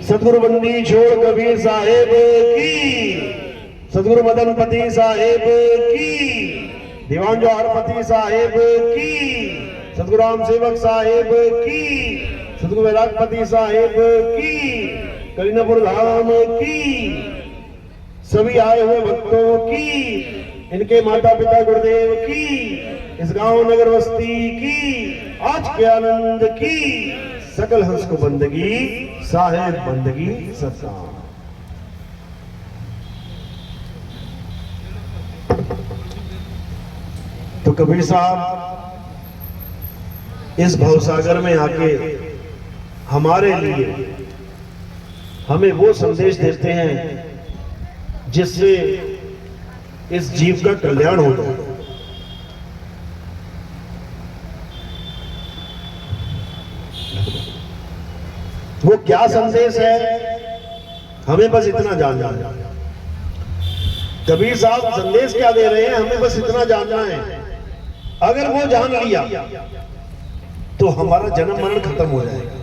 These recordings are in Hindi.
सदगुरु बंदी छोड़ कबीर साहेब की, सदगुरु मदनपति साहेब की, दीवान जौहरपति साहेब की, सदगुरु राम सेवक साहेब की, सदगुरु वैरागपति साहेब की, करीनापुर धाम की, सभी आए हुए भक्तों की, इनके माता पिता गुरुदेव की, इस गांव नगर बस्ती की, आज के आनंद की, सकल हंस को बंदगी साहेब बंदगी सत्संग। तो कबीर साहब इस भवसागर में आके हमारे लिए हमें वो संदेश देते हैं जिससे इस जीव का कल्याण होता है। वो क्या संदेश है हमें बस इतना जानना है। कबीर साहब संदेश क्या दे रहे हैं हमें बस इतना जानना है। अगर वो जान लिया तो हमारा जन्म मरण खत्म हो जाएगा।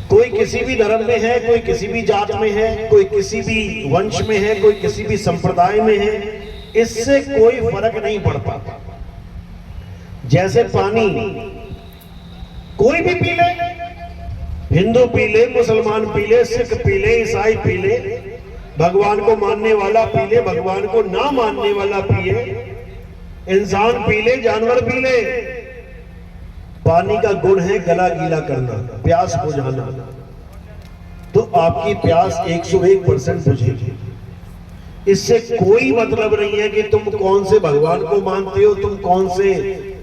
कोई किसी भी धर्म में है, कोई किसी भी जात में है, कोई किसी भी वंश में है, कोई किसी भी संप्रदाय में है, इससे कोई फर्क नहीं पड़ता। जैसे पानी कोई भी पी ले, हिंदू पी ले, मुसलमान पी ले, सिख पी ले, ईसाई पी ले, भगवान को मानने वाला पी ले, भगवान को ना मानने वाला पिए, इंसान पी ले, जानवर पी ले, पानी का गुण है गला गीला करना, प्यास बुझाना। तो आपकी प्यास 101% बुझेगी। इससे कोई मतलब नहीं है कि तुम कौन से भगवान को मानते हो, तुम कौन से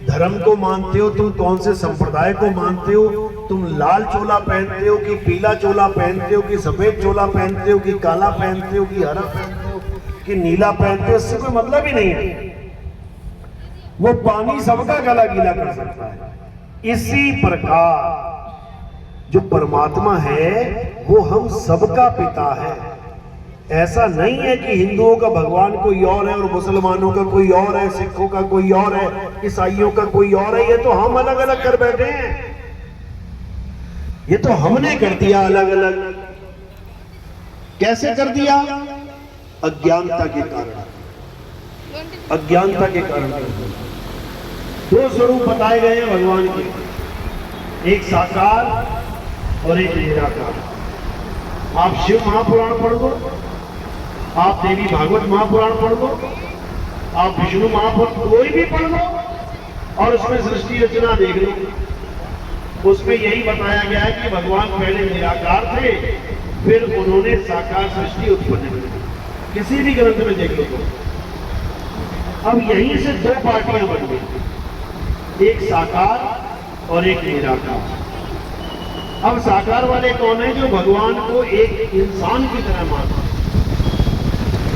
धर्म को मानते हो, तुम कौन से संप्रदाय को मानते हो, तुम लाल चोला पहनते हो कि पीला चोला पहनते हो कि सफेद चोला पहनते हो कि काला पहनते हो कि हरा पहनते हो कि नीला पहनते हो, इससे कोई मतलब ही नहीं है। वो पानी सबका गला गीला कर सकता है। इसी प्रकार जो परमात्मा है वो हम सबका पिता है। ऐसा नहीं है कि हिंदुओं का भगवान कोई और है और मुसलमानों का कोई और है, सिखों का कोई और है, ईसाइयों का कोई और है। ये तो हम अलग अलग कर बैठे हैं, ये तो हमने कर दिया अलग अलग। कैसे कर दिया? अज्ञानता के कारण। अज्ञानता के कारण दो स्वरूप बताए गए हैं भगवान के, एक साकार और एक निराकार। आप शिव महापुराण पढ़ लो, आप देवी भागवत महापुराण पढ़ लो, आप विष्णु महापुराण कोई भी पढ़ लो और उसमें सृष्टि रचना देख लो। उसमें यही बताया गया है कि भगवान पहले निराकार थे, फिर उन्होंने साकार सृष्टि उत्पन्न की। किसी भी ग्रंथ में देख लो तो अब यहीं से दो पार्टियां बन गई, एक साकार और एक निराकार। अब साकार वाले कौन है? जो भगवान को एक इंसान की तरह मानते,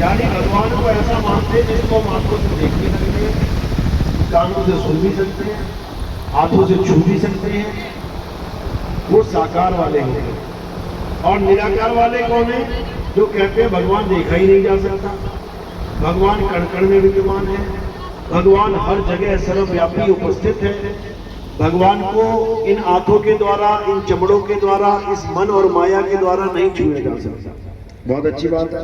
यानी भगवान को ऐसा मानते जिसको हम आंखों से देख भी सकते हैं, कानों से सुन भी सकते हैं, हाथों से छू भी सकते हैं, वो साकार वाले हैं। और निराकार वाले कौन है? जो कहते हैं भगवान देखा ही नहीं जा सकता, भगवान कण कण में विद्यमान है, भगवान हर जगह सर्वव्यापी उपस्थित है, भगवान को इन आंखों के द्वारा, इन चमड़ों के द्वारा, इस मन और माया के द्वारा नहीं छुआ जा सकता। बहुत अच्छी बात है।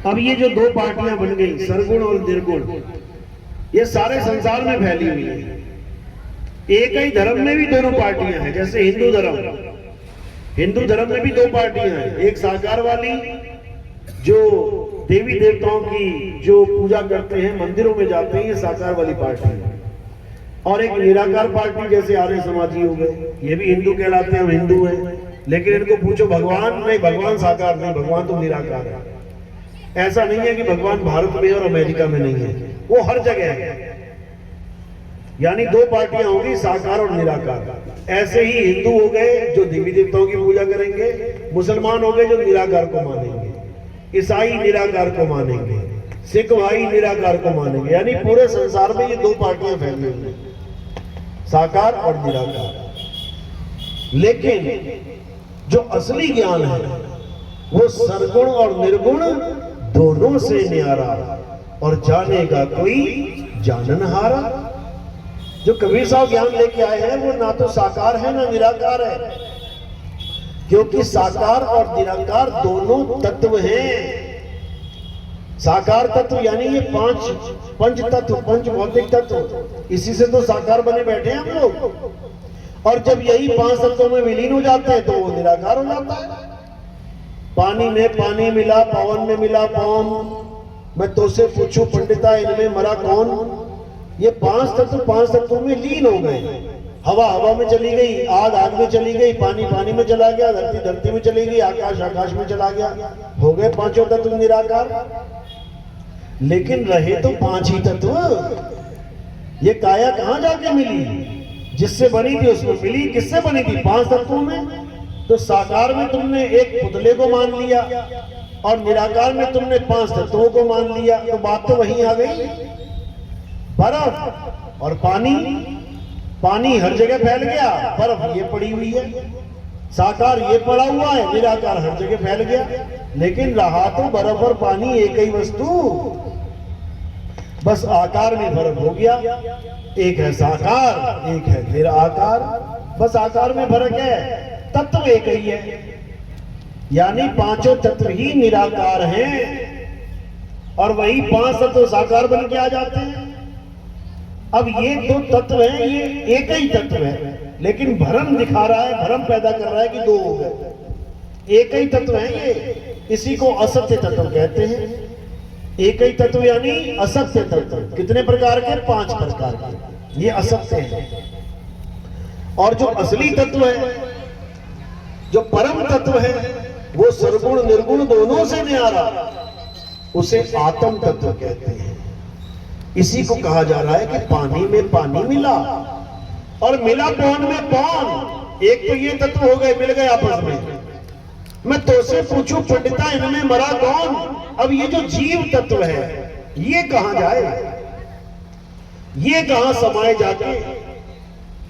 अब ये जो दो पार्टियां बन गई, सरगुण और निर्गुण, ये सारे संसार में फैली हुई है। एक ही धर्म में भी दोनों पार्टियां हैं। जैसे हिंदू धर्म में भी दो पार्टियां हैं, एक साकार वाली जो देवी देवताओं की जो पूजा करते हैं, मंदिरों में जाते हैं, ये साकार वाली पार्टी है। और एक निराकार पार्टी जैसे आर्य समाजी हो गए, ये भी हिंदू कहलाते हैं, हम हिंदू हैं, लेकिन इनको पूछो भगवान नहीं, भगवान साकार नहीं, भगवान तो निराकार है। ऐसा नहीं है कि भगवान भारत में और अमेरिका में नहीं है, वो हर जगह है। यानी दो पार्टियां होंगी, साकार और निराकार। ऐसे ही हिंदू हो गए जो देवी देवताओं की पूजा करेंगे, मुसलमान हो गए जो निराकार को मानेंगे, ईसाई निराकार को मानेंगे, सिख भाई निराकार को मानेंगे। यानी पूरे संसार में ये दो पार्टियां फैली हुई हैं, साकार और निराकार। लेकिन जो असली ज्ञान है वो सरगुण और निर्गुण दोनों से न्यारा, और जानेगा कोई जाननहारा। जो कबीर साहब ज्ञान लेके आए हैं वो ना तो साकार है ना निराकार है, क्योंकि साकार और निराकार दोनों तत्व हैं। साकार तत्व यानी ये पंच तत्व, पंच भौतिक तत्व, इसी से तो साकार बने बैठे हैं हम लोग। और जब यही 5 तत्वों में विलीन हो जाते हैं तो वो निराकार हो जाता है। पानी में पानी मिला, पवन में मिला पवन। मैं तो से पूछूं पंडिता, इनमें मरा कौन? ये 5 तत्वों में लीन हो गए। हवा हवा में चली गई, आग आग में चली गई, पानी पानी में चला गया, धरती धरती में चली गई, आकाश आकाश में चला गया। हो गए 5 तत्व निराकार। लेकिन रहे तो 5 ही तत्व। ये काया कहां जाके मिली? जिससे बनी थी उसमें मिली। किससे बनी थी? 5 तत्वों में। तो साकार में तुमने एक पुतले को मान लिया और निराकार में तुमने 5 तत्वों को मान लिया, तो बात तो वहीं आ गई। बर्फ और पानी, पानी हर जगह फैल गया, बर्फ ये पड़ी हुई है, साकार ये पड़ा हुआ है, निराकार हर जगह फैल गया। लेकिन रहा तो बर्फ और पानी एक ही वस्तु, बस आकार में फर्क हो गया। एक है साकार, एक है निराकार, बस आकार में फर्क है, तत्व एक ही है। यानी 5 तत्व ही निराकार हैं और वही 5 तत्व साकार बन के आ जाते हैं। अब ये 2 तत्व हैं, ये एक ही तत्व है, लेकिन भ्रम दिखा रहा है, भ्रम पैदा कर रहा है कि 2 हो गए। एक ही तत्व है ये, इसी को असत्य तत्व कहते हैं। एक ही तत्व यानी असत्य तत्व। कितने प्रकार के? 5 प्रकार के, ये असत्य है। और जो असली तत्व है, जो परम तत्व है, वो सर्वगुण निर्गुण दोनों से न्यारा, उसे आत्म तत्व कहते हैं। इसी को कहा जा रहा है कि पानी में पानी मिला और मिला पवन में पवन। एक तो ये तत्व हो गए, मिल गए आपस में। मैं तो से पूछूं पंडिता, इनमें मरा कौन? अब ये जो जीव तत्व है, ये कहां जाए? ये कहां समाये जाके?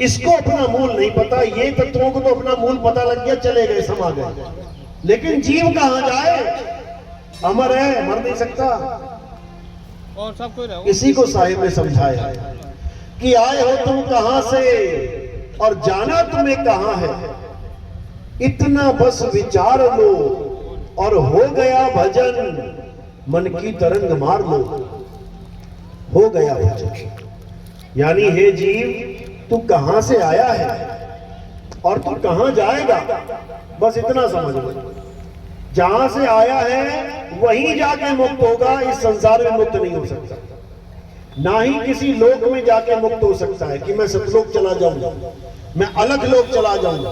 इसको अपना मूल नहीं पता। ये तत्वों को तो अपना मूल पता लग गया, चले गए, समा गए। लेकिन जीव कहां जाए? अमर है, मर नहीं सकता। और सब कोई इसी को साहिब ने समझाया कि आए हो तुम कहां से और जाना तुम्हें कहां है। इतना बस विचार लो और हो गया भजन, मन की तरंग मार लो, हो गया भजन। यानी हे जीव, तू कहां से आया है और तू कहां जाएगा, बस इतना समझ लो। जहां से आया है वहीं जाके मुक्त होगा। इस संसार में मुक्त नहीं हो सकता, ना ही किसी लोक में जाके मुक्त हो सकता है कि मैं सतलोक चला जाऊंगा, मैं अलग लोक चला जाऊंगा,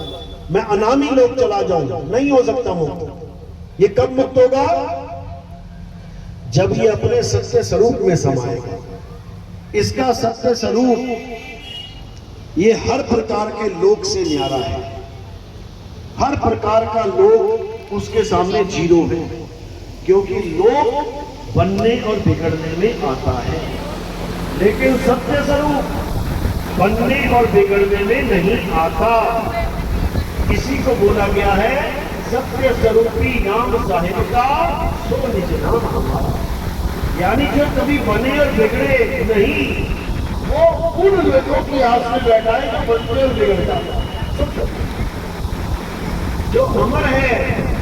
मैं अनामी लोक चला जाऊंगा। नहीं हो सकता मुक्त। ये कब मुक्त होगा? जब ये अपने सत्य स्वरूप में समाएगा। इसका सत्य स्वरूप ये हर प्रकार के लोक से न्यारा है। हर प्रकार का लोक उसके सामने जीरो है, क्योंकि लोक बनने और बिगड़ने में आता है, लेकिन सत्य स्वरूप बनने और बिगड़ने में नहीं आता। इसी को बोला गया है सत्य स्वरूपी नाम साहिब का, सो निज नाम हमारा। यानी जो कभी बने और बिगड़े नहीं, वो उन लोगों की आस में बैठा है जो बनते और बिगड़ जाता। जो अमर है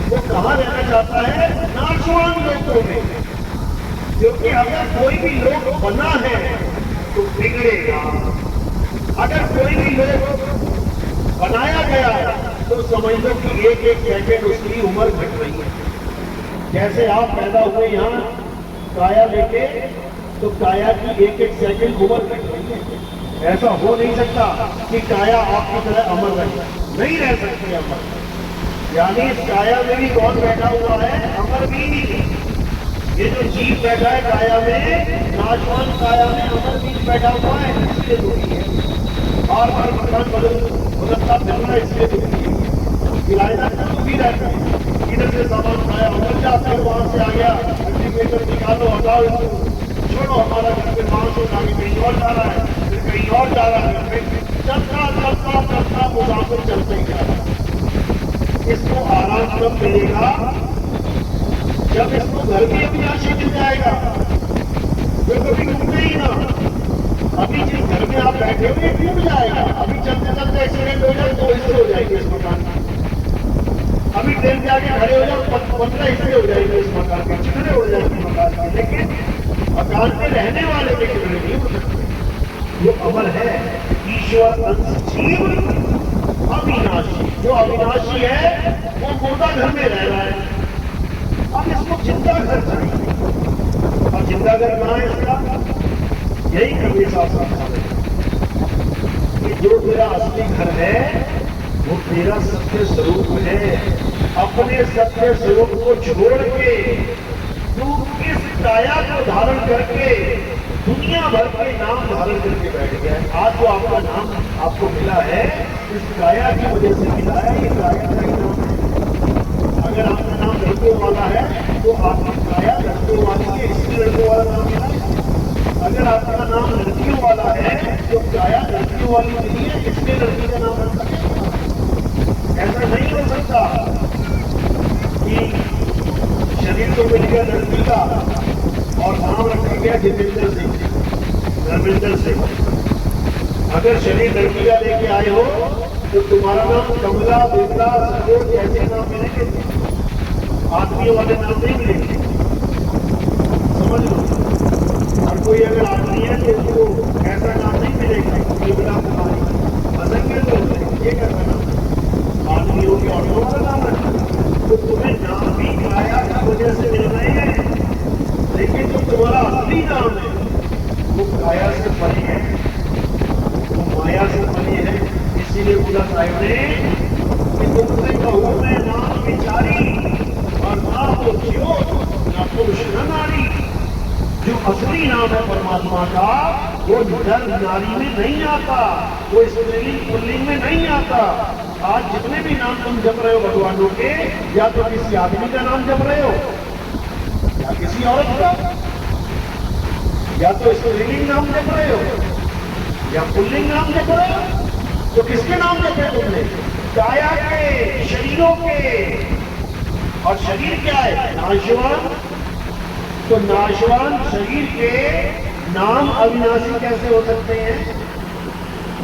वो कहाँ रहना चाहता है? नाशवान लोगों में। क्योंकि अगर कोई भी लोग बना है तो बिगड़ेगा, अगर कोई भी लोग बनाया गया तो समझ लो कि एक एक सेकंड उसकी उम्र घट रही है। जैसे आप पैदा हुए यहाँ काया लेके, तो काया की एक एक सेकंड उम्र घट रही है। ऐसा हो नहीं सकता कि काया आपकी तरह अमर रहे, नहीं रह सकती अमर। यानी इस काया में भी कौन बैठा हुआ है? अमर बीज। ये जो जीव बैठा है काया में, नाशवान काया में अमर बीज बैठा हुआ है, इसलिए दुखी है। और हर मकान बदलता फिरना इसलिए दुखी है। किराएदार तो दुखी रहते हैं, इधर से सामान खाया उधर जाते हैं, वहां से आ गया इंडिकेटर निकालो, हटाओ इसको, छोड़ो हमारा घर पे मांस हो, आगे कहीं और जा रहा है, फिर कहीं और जा रहा है, फिर चलता चलता चलता मुसाफिर चलते ही जा रहा है। इसको आराम कब मिलेगा? जब इसको घर भी अविनाशी मिल जाएगा, फिर कभी रुकते ही ना। अभी जिस घर में आप बैठे हुए टूट जाएगा, अभी चलते चलते एक्सीडेंट हो जाए तो इससे हो जाएगी इस मकान की। अभी ट्रेन के आगे खड़े हो जाओ, 15 हिस्से हो जाएंगे इस मकान के, चिकने हो जाएंगे मकान के, लेकिन मकान में रहने वाले के चिकने नहीं हो सकते। जो अमर है ईश्वर अंश जीव अविनाशी, जो अविनाशी है वो मुर्दा घर में रह रहा है। अब इसको जिंदा घर चाहिए, और जिंदा घर कहाँ है इसका? यही कबीर साहब समझाते हैं कि जो तेरा असली घर है वो तेरा सत्य स्वरूप है। अपने सत्य स्वरूप को छोड़ के तू इस काया को धारण करके दुनिया भर के नाम धारण करके बैठ गया है। आज जो आपका नाम आपको मिला है इस काया की वजह से मिला है, ये काया का ही नाम है। अगर आपका नाम लड़कों वाला है तो आपकी काया लड़कों वाली है, इसलिए लड़कों वाला नाम मिला है। अगर आपका नाम लड़कियों वाला है तो काया लड़कियों वाली नहीं है, इसलिए लड़की का नाम रख सके। ऐसा नहीं हो सकता कि शरीर तो मिल गया लड़की का और नाम रखा गया जितेंद्र सिंह, धर्मेंद्र सिंह। अगर शरीर लड़की का लेके आए हो तो तुम्हारा नाम कमला, बिमला, सरोज ऐसे नाम मिलेंगे, आदमियों वाले नाम नहीं मिलेंगे। समझ लो, और कोई अगर आदमी है तो उसको ऐसा नाम नहीं मिलेगा, बिमला कुमारी, असंख्य लोग ये कैसा नाम आदमियों के ऑटो वाला नाम है। तो तुम्हें नाम भी काया की वजह से मिल रहे हैं, लेकिन जो तुम्हारा असली नाम है वो काया से परे है, वो माया से परे है। इसीलिए बुला साहिब ने कि तुमसे कहूं मैं नाम विचारी और ना तो ज्योत ना पुरुष न नारी। जो असली नाम है परमात्मा का वो नर नारी में नहीं आता, वो स्त्रीलिंग पुल्लिंग में नहीं आता। आज जितने भी नाम तुम जप रहे हो भगवानों के, या तो किसी आदमी का नाम जप रहे हो या किसी औरत का, या तो स्त्रीलिंग नाम जप रहे हो या पुल्लिंग नाम जप रहे हो। तो किसके नाम जपे तुमने? काया के, शरीरों के। और शरीर क्या है? नाशवान। तो नाशवान शरीर के नाम अविनाशी कैसे हो सकते हैं?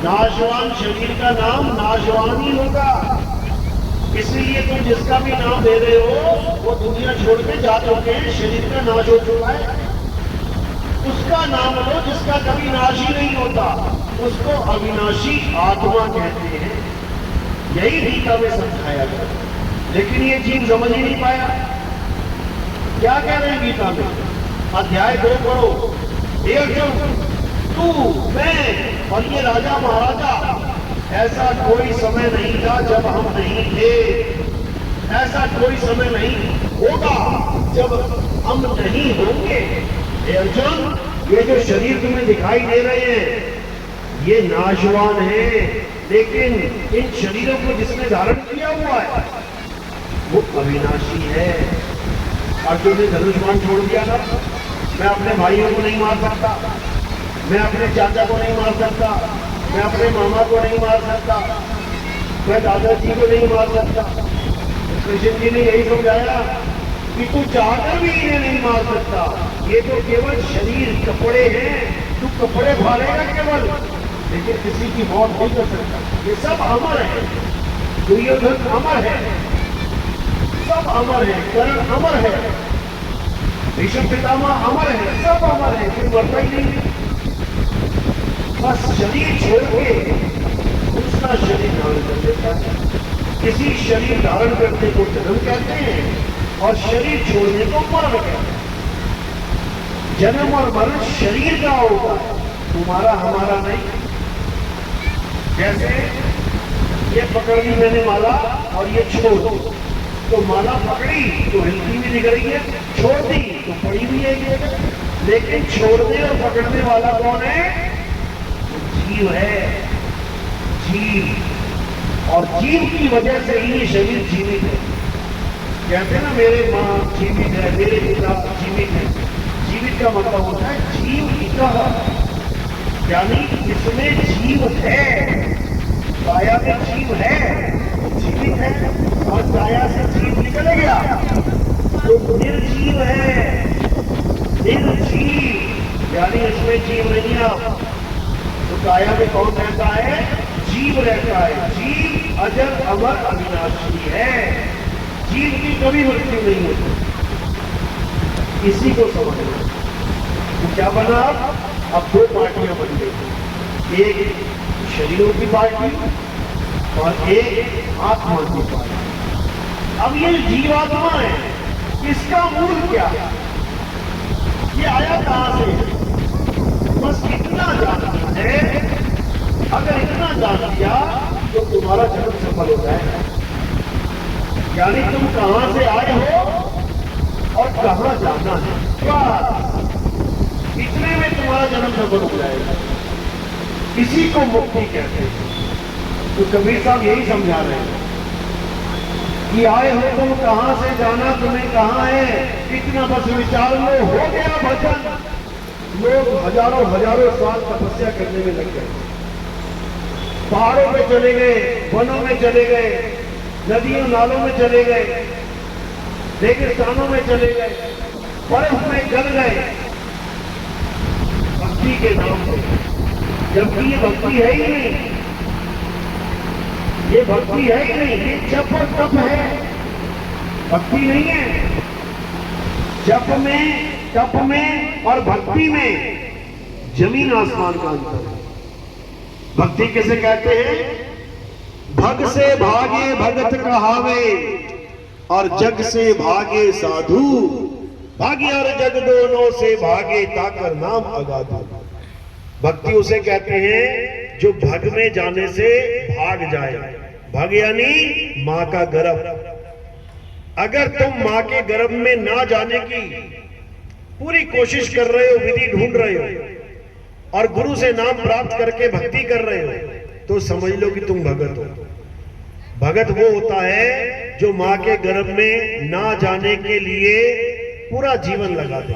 नाशवान शरीर का नाम नाशवान ही होगा। इसलिए तुम जिसका भी नाम दे रहे हो वो दुनिया छोड़ के जा चुके हैं, शरीर का नाश हो चुका है। उसका नाम लो जिसका कभी नाश ही नहीं होता, उसको अविनाशी आत्मा कहते हैं। यही गीता में समझाया गया, लेकिन ये जीव समझ ही नहीं पाया। क्या कह रहे हैं गीता में? अध्याय 2 पढ़ो। हे अर्जुन, तू, मैं और ये राजा महाराजा, ऐसा कोई समय नहीं था जब हम नहीं थे, ऐसा कोई समय नहीं होगा जब हम नहीं होंगे। हे अर्जुन, ये जो शरीर तुम्हें दिखाई दे रहे हैं ये नाशवान है, लेकिन इन शरीरों को जिसने धारण किया हुआ है वो अविनाशी है। अर्जुन ने धनुष बाण छोड़ दिया था, मैं अपने भाइयों को नहीं मार सकता, मैं अपने चाचा को नहीं मार सकता, मैं अपने मामा को नहीं मार सकता, मैं दादाजी को नहीं मार सकता। कृष्ण जी ने यही समझाया कि तू चाहकर भी इन्हें नहीं मार सकता, ये तो केवल शरीर कपड़े हैं, तू कपड़े फाड़ेगा केवल, लेकिन किसी की मौत नहीं कर सकता। ये सब अमर है, दुर्योधन अमर है, सब अमर है, कर्ण अमर है, भीष्म पितामह अमर है, सब अमर है, फिर मरता ही नहीं। बस शरीर छोड़ के दूसरा शरीर धारण कर देता है। किसी शरीर धारण करने को जन्म कहते हैं और शरीर छोड़ने को मरण कहते हैं। जन्म और मरण शरीर का होता है, तुम्हारा हमारा नहीं। जैसे ये पकड़ ली मैंने माला और ये छोड़ दी, तो माला पकड़ी तो हिलती भी दिख रही है, छोड़ दी तो पड़ी भी है। लेकिन छोड़ने और पकड़ने वाला कौन है? जीव है, जीव। और जीव की वजह से ही ये शरीर जीवित है। कहते हैं ना मेरे माँ जीवित है, मेरे पिता जीवित है। जीवित का मतलब होता है जीवित, यानी जिसमें जीव है, काया में जीव है, जीवित है। और काया से जीव निकल गया तो निर्जीव है, निर्जीव, यानी इसमें जीव नहीं है। तो काया में कौन रहता है? जीव रहता है। जीव अजर अमर अविनाशी है। जीव की कभी मृत्यु नहीं होती। इसी को समझना। तो क्या बना? अब दो पार्टियां बन गई, एक शरीरों की पार्टी और एक आत्मा की पार्टी। अब ये जीवात्मा है, इसका मूल क्या है? ये आया कहां से? बस इतना जानना है। अगर इतना जान लिया तो तुम्हारा जन्म सफल हो जाएगा। यानी तुम कहां से आए हो और कहां जाना है, बस इतने में तुम्हारा जन्म सफल हो जाएगा। इसी को मुक्ति कहते हैं। तो कबीर साहब यही समझा रहे हैं कि आए हो तुम कहां से, जाना तुम्हें कहां है, इतना बस विचार लो, हो गया भजन। लोग हजारों हजारों साल तपस्या करने में लग गए, पहाड़ों में चले गए, वनों में चले गए, नदियों नालों में चले गए, रेगिस्तानों में चले गए, बर्फ में गल गए भक्ति के नाम पर। जबकि ये भक्ति है ही नहीं, ये भक्ति है ही नहीं, ये जप और तप है, भक्ति नहीं है। जप में, तप में और भक्ति में जमीन आसमान का अंतर है। भक्ति किसे कहते हैं? भग से भागे भगत कहावे और जग से भागे साधु। भाग्य और जग दोनों से भागे ताकर नाम अगाधु। भक्ति उसे कहते हैं जो भग में जाने से भाग जाए। भग यानी मां का गर्भ। अगर तुम मां के गर्भ में ना जाने की पूरी कोशिश कर रहे हो, विधि ढूंढ रहे हो और गुरु से नाम प्राप्त करके भक्ति कर रहे हो, तो समझ लो कि तुम भगत हो। भगत वो होता है जो मां के गर्भ में ना जाने के लिए पूरा जीवन लगा दे।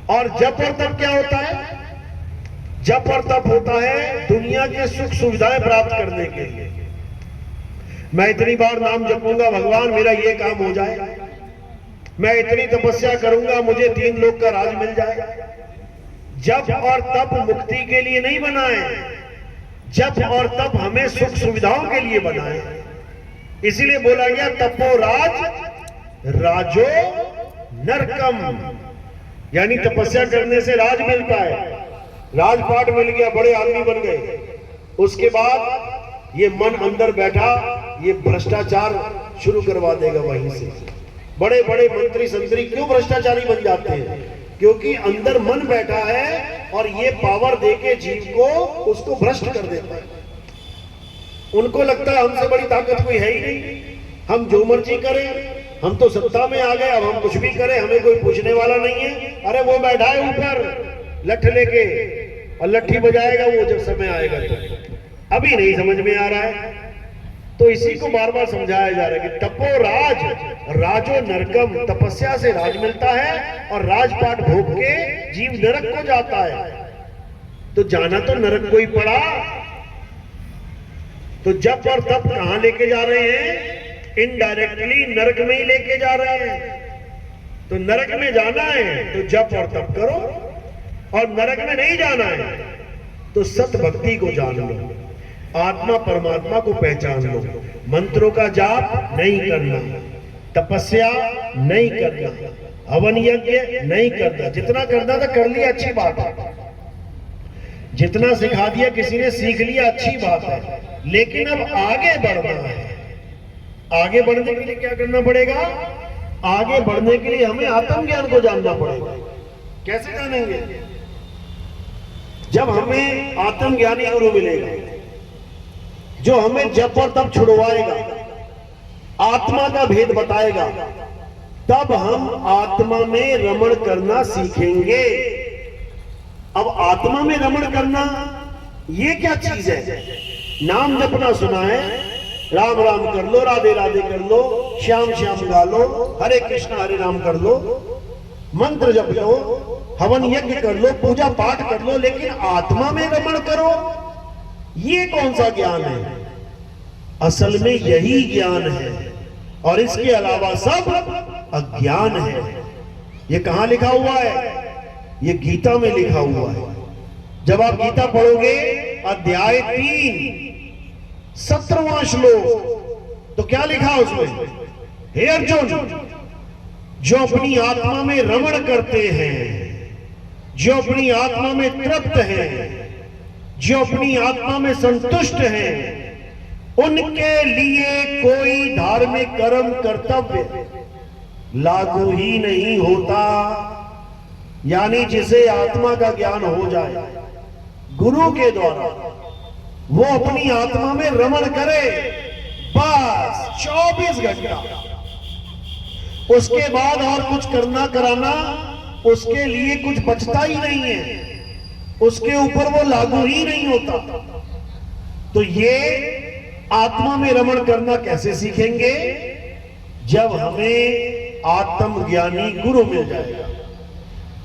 और जप और तप क्या होता है? जप और तप होता है दुनिया के सुख सुविधाएं प्राप्त करने के लिए। मैं इतनी बार नाम जपूंगा, भगवान मेरा ये काम हो जाए, मैं इतनी तपस्या करूंगा, मुझे 3 लोक का राज मिल जाए। जप और तप मुक्ति के लिए नहीं बनाए, जप और तप हमें सुख सुविधाओं के लिए बनाए। इसीलिए बोला गया तपो राज राजो नरकम, यानी तपस्या करने से राज मिलता है, राजपाट मिल गया, बड़े आदमी बन गए। उसके बाद ये मन अंदर बैठा, ये भ्रष्टाचार शुरू करवा देगा वहीं से। बड़े बड़े मंत्री संतरी क्यों भ्रष्टाचारी बन जाते हैं? क्योंकि अंदर मन बैठा है और ये पावर देके जीव को उसको भ्रष्ट कर देता है। उनको लगता है हमसे बड़ी ताकत कोई है ही नहीं, हम जो मर्जी करें, हम तो सत्ता में आ गए, अब हम कुछ भी करें, हमें कोई पूछने वाला नहीं है। अरे वो बैठा है ऊपर लठ लेके और लट्ठी बजाएगा वो जब समय आएगा। तो अभी नहीं समझ में आ रहा है, तो इसी को बार बार समझाया जा रहा है कि तपो राज राजो नरकम, तपस्या से राज मिलता है और राजपाट भोग के जीव नरक को जाता है। तो जाना तो नरक को ही पड़ा। तो जप और तप कहां लेके जा रहे हैं? इनडायरेक्टली नरक में ही लेके जा रहे हैं। तो नरक में जाना है तो जप और तप करो, और नरक में नहीं जाना है तो सत भक्ति को जान लो, आत्मा परमात्मा को पहचान लो। मंत्रों का जाप नहीं करना, तपस्या नहीं करना, हवन यज्ञ नहीं करना। जितना करना था कर लिया, अच्छी बात है। जितना सिखा दिया किसी ने, सीख लिया, अच्छी बात है। लेकिन अब आगे बढ़ना है। आगे बढ़ने के लिए क्या करना पड़ेगा? आगे बढ़ने के लिए हमें आत्मज्ञान को जानना पड़ेगा। कैसे जानेंगे? जब हमें आत्मज्ञानी गुरु मिलेगा जो हमें जप और तप छुड़वाएगा, आत्मा का भेद बताएगा, तब हम आत्मा में रमण करना सीखेंगे। अब आत्मा में रमण करना ये क्या चीज है? नाम जपना सुना है, राम राम कर लो, राधे राधे कर लो, श्याम श्याम गा लो, हरे कृष्णा हरे राम कर लो, मंत्र जप लो, हवन यज्ञ कर लो, पूजा पाठ कर लो, लेकिन आत्मा में रमण करो, ये कौन सा ज्ञान है? असल में यही ज्ञान है और इसके अलावा सब अज्ञान है। ये कहां लिखा हुआ है? ये गीता में लिखा हुआ है। जब आप गीता पढ़ोगे, अध्याय 3 17वां श्लोक, तो क्या लिखा उसमें? हे अर्जुन, जो अपनी आत्मा में रमण करते हैं, जो अपनी आत्मा में तृप्त हैं, जो अपनी आत्मा में संतुष्ट हैं, उनके लिए कोई धार्मिक कर्म कर्तव्य लागू ही नहीं होता। यानी जिसे आत्मा का ज्ञान हो जाए गुरु के द्वारा, वो अपनी आत्मा में रमण करे बस 24 घंटा, उसके बाद और कुछ करना कराना उसके लिए कुछ बचता ही नहीं है, उसके ऊपर वो लागू ही नहीं होता। तो ये आत्मा में रमण करना कैसे सीखेंगे? जब हमें आत्मज्ञानी गुरु मिल जाएगा।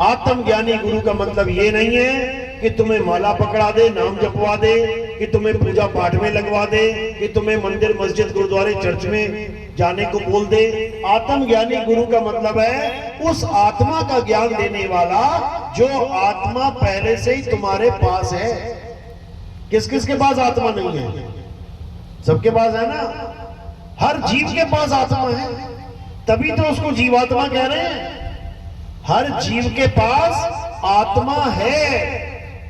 आत्मज्ञानी गुरु का मतलब ये नहीं है कि तुम्हें माला पकड़ा दे, नाम जपवा दे, कि तुम्हें पूजा पाठ में लगवा दे, कि तुम्हें मंदिर मस्जिद गुरुद्वारे चर्च में जाने को बोल दे। आत्मज्ञानी गुरु का मतलब है उस आत्मा का ज्ञान देने वाला जो आत्मा पहले से ही तुम्हारे पास है। किस किस के पास आत्मा नहीं है? सबके पास है ना। हर जीव के पास आत्मा है, तभी तो उसको जीवात्मा कह रहे हैं। हर जीव के पास आत्मा है,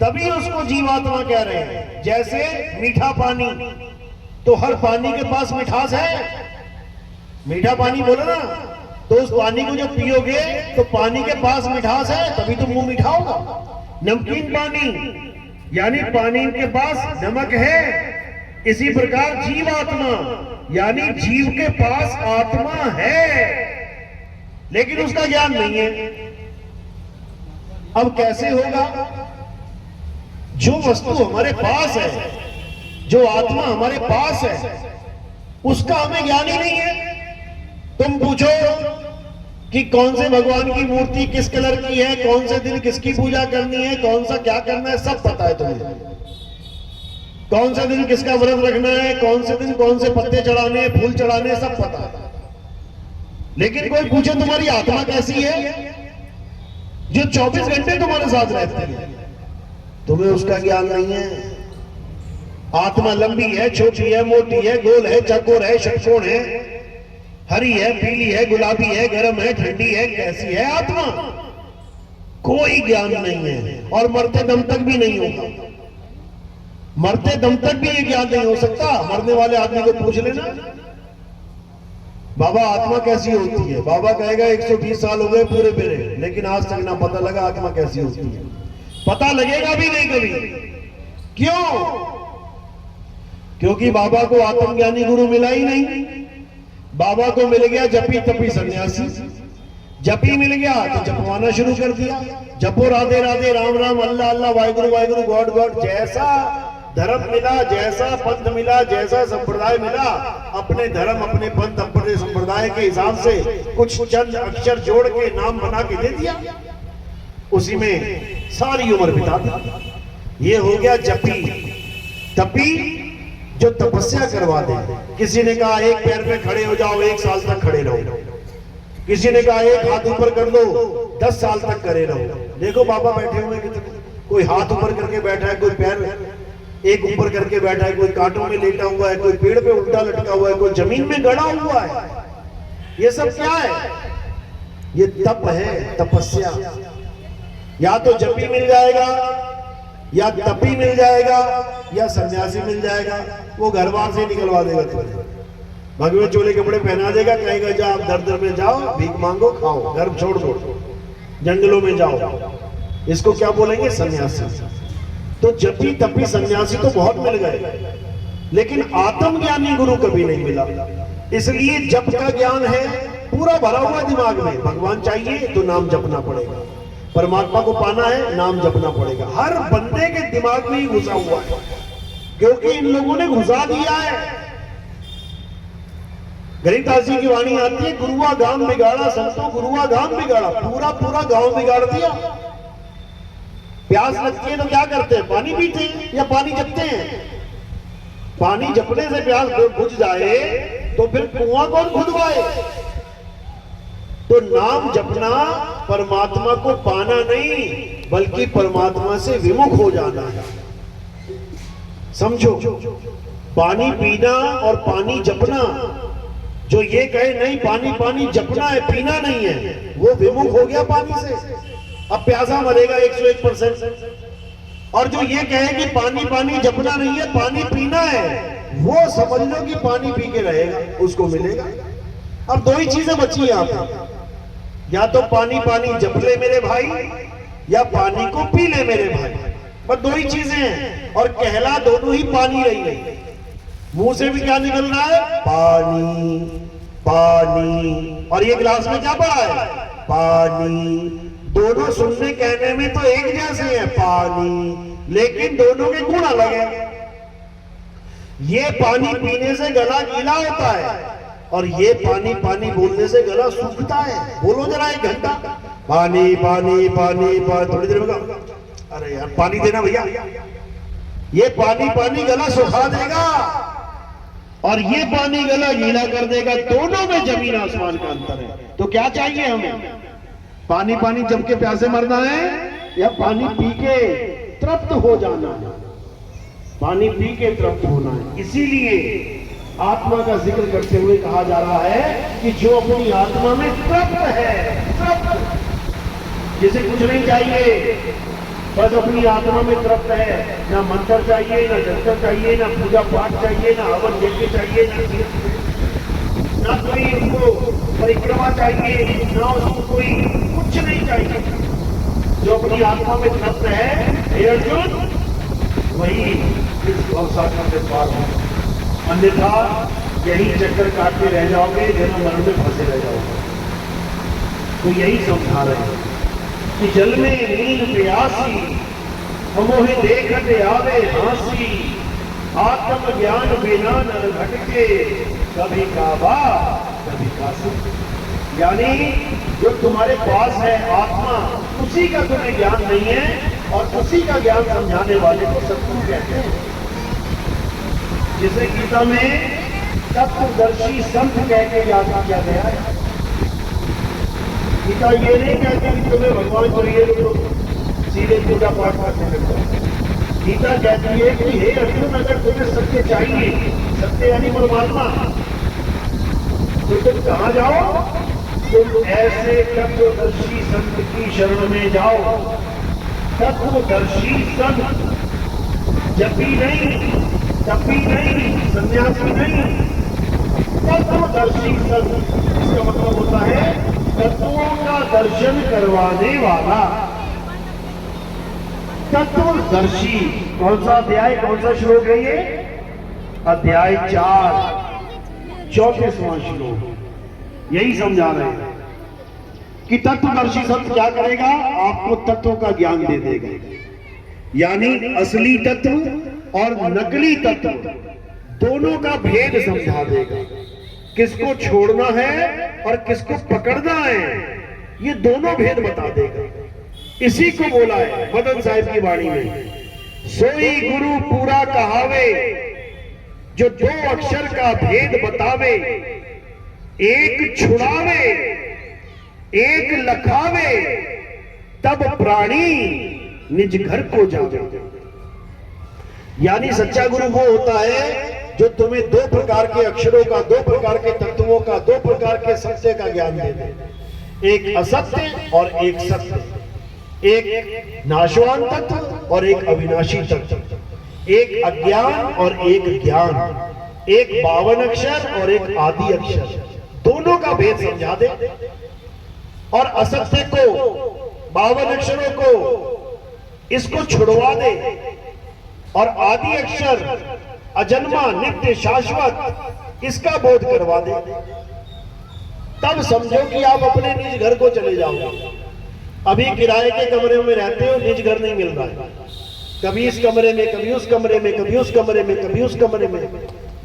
तभी उसको जीवात्मा कह रहे हैं। जैसे मीठा पानी, तो हर पानी के पास मिठास है। मीठा पानी बोलो ना, तो उस पानी को जब पियोगे तो पानी के पास मिठास है, तभी तो मुंह मीठा होगा। नमकीन पानी, यानी पानी के पास नमक है। इसी प्रकार जीवात्मा, यानी जीव के पास आत्मा है, लेकिन उसका ज्ञान नहीं है। अब कैसे होगा? जो वस्तु हमारे पास है, जो आत्मा हमारे पास है, उसका हमें ज्ञान ही नहीं है। तुम पूछो कि कौन से भगवान की मूर्ति किस कलर की है, कौन से दिन किसकी पूजा करनी है, कौन सा क्या करना है, सब पता है तुम्हें। कौन से दिन किसका व्रत रखना है, कौन से दिन कौन से पत्ते चढ़ाने, फूल चढ़ाने, सब पता है। लेकिन कोई पूछे तुम्हारी आत्मा कैसी है, जो 24 घंटे तुम्हारे साथ रहती है, तुम्हें उसका ज्ञान नहीं है। आत्मा लंबी है, छोटी है, मोटी है, गोल है, चौकोर है, षटकोण है, हरी है, पीली है, गुलाबी है, गर्म है, ठंडी है, कैसी है आत्मा? कोई ज्ञान नहीं है, और मरते दम तक भी नहीं होगा। मरते दम तक भी ये ज्ञान नहीं हो सकता। मरने वाले आदमी को पूछ लेना, बाबा आत्मा कैसी होती है? बाबा कहेगा 120 साल हो गए पूरे मेरे, लेकिन आज तक ना पता लगा आत्मा कैसी होती है। पता लगेगा भी नहीं कभी। क्यों? क्योंकि बाबा को आत्मज्ञानी गुरु मिला ही नहीं। बाबा को मिल गया जपी तपी सन्यासी, जपी मिल गया तो जपवाना शुरू कर दिया। जपो राधे राधे, राम राम, अल्लाह अल्लाह, वाहिगुरु वाहिगुरु, गॉड गॉड। जैसा धर्म मिला, जैसा पंथ मिला, जैसा संप्रदाय मिला, अपने धर्म, अपने पंथ, अपने संप्रदाय के हिसाब से कुछ चंद अक्षर जोड़ के नाम बना के दे दिया, उसी में सारी उम्र बिता दी। ये हो गया जपी तपी, जो तपस्या करवा दे। किसी ने कहा एक पैर पे खड़े हो जाओ, 1 साल तक खड़े रहो। किसी ने कहा एक हाथ ऊपर कर दो, 10 साल तक करे रहो। देखो बाबा बैठे हुए कितने, कोई हाथ ऊपर करके बैठा है, कोई पैर एक ऊपर करके बैठा है, कोई कांटों में लेटा हुआ है, कोई पेड़ पे उल्टा लटका हुआ है, कोई जमीन में गड़ा हुआ है। ये सब क्या है? ये तप है, तपस्या। या तो जपी मिल जाएगा, या तपी मिल जाएगा, या सन्यासी मिल जाएगा। वो घर बार से निकलवा देगा तुम्हें, भगवे चोले कपड़े पहना देगा, कहेगा जा आप दर दर में जाओ, भीख मांगो, खाओ, घर छोड़ दो, जंगलों में जाओ। इसको क्या बोलेंगे? सन्यासी। तो जपी तपी सन्यासी तो बहुत मिल गए, लेकिन आत्मज्ञानी गुरु कभी नहीं मिला। इसलिए जप का ज्ञान है पूरा भरा हुआ दिमाग में। भगवान चाहिए तो नाम जपना पड़ेगा, परमात्मा को पाना है नाम जपना पड़ेगा। हर बंदे के दिमाग में ही घुसा हुआ है, क्योंकि इन लोगों ने घुसा दिया है। गरीबदास जी की वाणी आती है, गुरुआ गांव बिगाड़ा संतो, गुरुआ गांव बिगाड़ा। पूरा पूरा गांव बिगाड़ दिया। प्यास लगती है तो क्या करते हैं? पानी पीते हैं या पानी जपते हैं? पानी जपने से प्यास बुझ जाए तो फिर कुआं कौन खुदवाए? तो नाम जपना परमात्मा को पाना नहीं, बल्कि परमात्मा से विमुख हो जाना है। समझो, पानी पीना और पानी जपना जो ये कहे नहीं पानी पानी जपना है, पीना नहीं है, वो विमुख हो गया पानी से, अब प्यासा मरेगा 101%। और जो ये कहे कि पानी पानी जपना नहीं है, पानी पीना है, वो समझ लो कि पानी पी के रहेगा, उसको मिलेगा। अब दो ही चीजें बची हैं आप, या तो पानी पानी जप ले मेरे भाई, या पानी को पी ले मेरे भाई, बस दो ही चीजें हैं। और कहला दोनों ही पानी रही है। मुंह से भी क्या निकल रहा है? पानी पानी। और ये गिलास में क्या पड़ा है? पानी। दोनों सुनने कहने में तो एक जैसे हैं, पानी, लेकिन दोनों के गुण अलग हैं। ये पानी पीने से गला गीला होता है, और ये पानी पानी बोलने से गला सूखता है। बोलो जरा 1 घंटा पानी पानी पानी पानी, थोड़ी देर में अरे यार पानी देना भैया। ये पानी पानी गला सुखा देगा, और ये पानी गला गीला कर देगा। दोनों में जमीन आसमान का अंतर है। तो क्या चाहिए हमें? पानी पानी जम के प्यासे मरना है, या पानी पी के तृप्त हो जाना है? पानी पी के तृप्त होना है। इसीलिए आत्मा का जिक्र करते हुए कहा जा रहा है कि जो अपनी आत्मा में तृप्त है, तृप्त, जिसे कुछ नहीं चाहिए, बस अपनी आत्मा में तृप्त है, ना मंत्र चाहिए, ना जंतर चाहिए, ना पूजा पाठ चाहिए, ना हवन यज्ञ चाहिए, ना कोई उनको परिक्रमा चाहिए, ना उसको कोई कुछ नहीं चाहिए। जो अपनी आत्मा में तृप्त है, हे अर्जुन, वही इस भवसागर से पार हो। अन्यथा यही चक्कर काटते रह जाओगे, जन्म मरण में फंसे रह जाओगे। तो यही समझा रहे हैं कि जल में नींद प्यासी, हमोहि देखते आवे हांसी, आत्म ज्ञान बिना नर भटके, कभी काबा कभी काशी। यानी जो तुम्हारे पास है आत्मा, उसी का तुम्हें ज्ञान नहीं है, और उसी का ज्ञान समझाने वाले को सत्संग कहते हैं। जिसे गीता में तत्वदर्शी संत कह के याद किया गया है। गीता ये नहीं कहती कि तुम्हें भगवान चाहिए तो सीधे पूजा पाठ करने लगो। गीता कहती है कि हे अर्जुन, अगर तुम्हें सत्य चाहिए, सत्य यानी परमात्मा, तो तुम कहां जाओ? तुम ऐसे तत्वदर्शी संत की शरण में जाओ। तत्वदर्शी संत, जपी नहीं, तपी नहीं, सन्यासी नहीं, तत्वदर्शी संत। इसका मतलब होता है तत्वों का दर्शन करवाने वाला। तत्वदर्शी। कौन सा अध्याय, कौन सा श्लोक है ये? अध्याय 4, 34वां श्लोक। यही समझा रहे हैं कि तत्वदर्शी संत क्या करेगा? आपको तत्व का ज्ञान दे देगा। यानी असली तत्व और नकली तत्व दोनों का भेद समझा देगा। किसको छोड़ना है और किसको पकड़ना है, ये दोनों भेद बता देगा। इसी को बोला है मदन साहिब की वाणी में, सोई गुरु पूरा कहावे, जो 2 अक्षर का भेद बतावे, एक छुड़ावे एक लखावे, तब प्राणी निज घर को जावे। यानी सच्चा गुरु वो होता है जो तुम्हें 2 प्रकार के अक्षरों का, 2 प्रकार के तत्वों का, 2 प्रकार के सत्य का ज्ञान दे दे। एक असत्य और एक सत्य, एक नाशवान तत्व और एक अविनाशी तत्व, एक अज्ञान और एक ज्ञान, एक 52 अक्षर और एक आदि अक्षर, दोनों का भेद समझा दे। और असत्य को, 52 अक्षरों को, इसको छुड़वा दे, और आदि अक्षर अजन्मा नित्य शाश्वत, इसका बोध करवा दे। तब समझो कि आप अपने निज घर को चले जाओगे। अभी किराए के कमरे में रहते हो, निज घर नहीं मिल रहा है। कभी इस कमरे में, कभी उस कमरे में, कभी उस कमरे में, कभी उस कमरे में,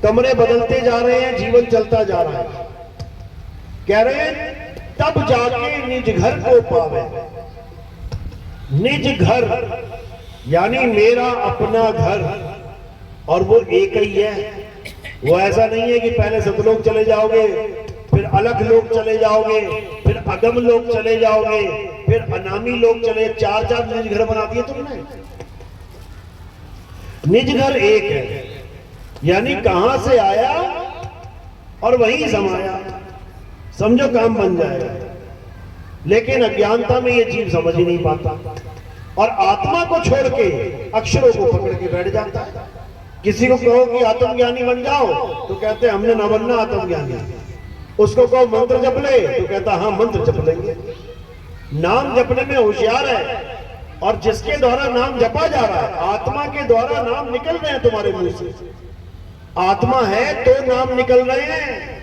कमरे बदलते जा रहे हैं, जीवन चलता जा रहा है। कह रहे हैं तब जाके निज घर को पावे। निज घर यानी मेरा अपना घर, और वो एक ही है। वो ऐसा नहीं है कि पहले सतलोक चले जाओगे, फिर अलग लोक चले जाओगे, फिर अगम लोक चले जाओगे, फिर अनामी लोक चले। 4 निज घर बना दिए तुमने। निज घर एक है, यानी कहां से आया और वहीं समाया, समझो काम बन जाएगा। लेकिन अज्ञानता में ये जीव समझ ही नहीं पाता और आत्मा को छोड़ के अक्षरों को पकड़ के बैठ जाता है। किसी को कहो कि आत्मज्ञानी बन जाओ तो कहते हैं हमने न बनना आत्मज्ञानी। उसको कहो मंत्र जप ले तो कहता हाँ मंत्र जप लेंगे। नाम जपने में होशियार है, और जिसके द्वारा नाम जपा जा रहा है, आत्मा के द्वारा नाम निकल रहे हैं तुम्हारे मुंह से। आत्मा है तो नाम निकल रहे हैं।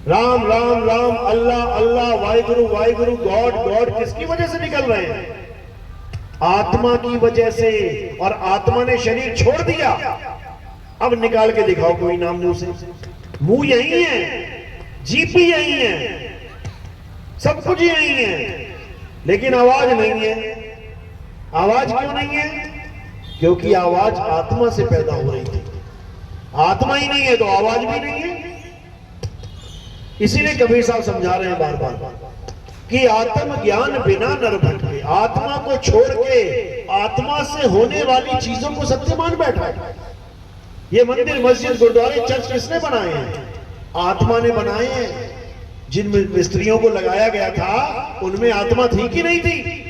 राम राम राम, अल्लाह अल्लाह, वाहिगुरु वाहिगुरु, गॉड गॉड किसकी वजह से निकल रहे हैं? आत्मा की वजह से। और आत्मा ने शरीर छोड़ दिया। अब निकाल के दिखाओ कोई नाम मुंह से। मुंह यही है, जीभ भी यही है, सब कुछ यही है, लेकिन आवाज नहीं है। आवाज क्यों नहीं है? क्योंकि आवाज आत्मा से पैदा हो रही थी। आत्मा ही नहीं है तो आवाज भी नहीं है। इसीलिए कबीर साहब समझा रहे हैं बार बार कि आत्म ज्ञान बिना नर भटके। आत्मा को छोड़ के आत्मा से होने वाली चीजों को सत्य मान बैठा है। ये मंदिर मस्जिद गुरुद्वारे चर्च किसने बनाए हैं? आत्मा ने बनाए हैं। जिन मिस्त्रियों को लगाया गया था उनमें आत्मा थी कि नहीं थी?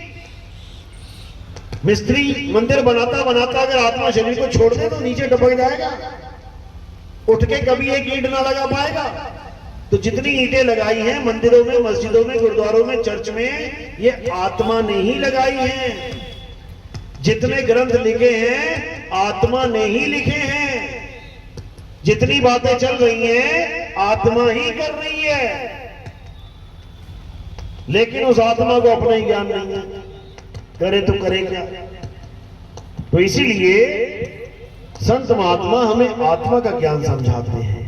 मिस्त्री मंदिर बनाता बनाता अगर आत्मा शरीर को छोड़ दे तो नीचे टपक जाएगा, उठ के कभी एक ईंट ना लगा पाएगा। तो जितनी ईंटें लगाई हैं मंदिरों में, मस्जिदों में, गुरुद्वारों में, चर्च में, ये आत्मा ने ही लगाई हैं। जितने ग्रंथ लिखे हैं आत्मा ने ही लिखे हैं। जितनी बातें चल रही हैं आत्मा ही कर रही है। लेकिन उस आत्मा को अपना ही ज्ञान नहीं है, करे तो करे क्या? तो इसीलिए संत महात्मा हमें आत्मा का ज्ञान समझाते हैं।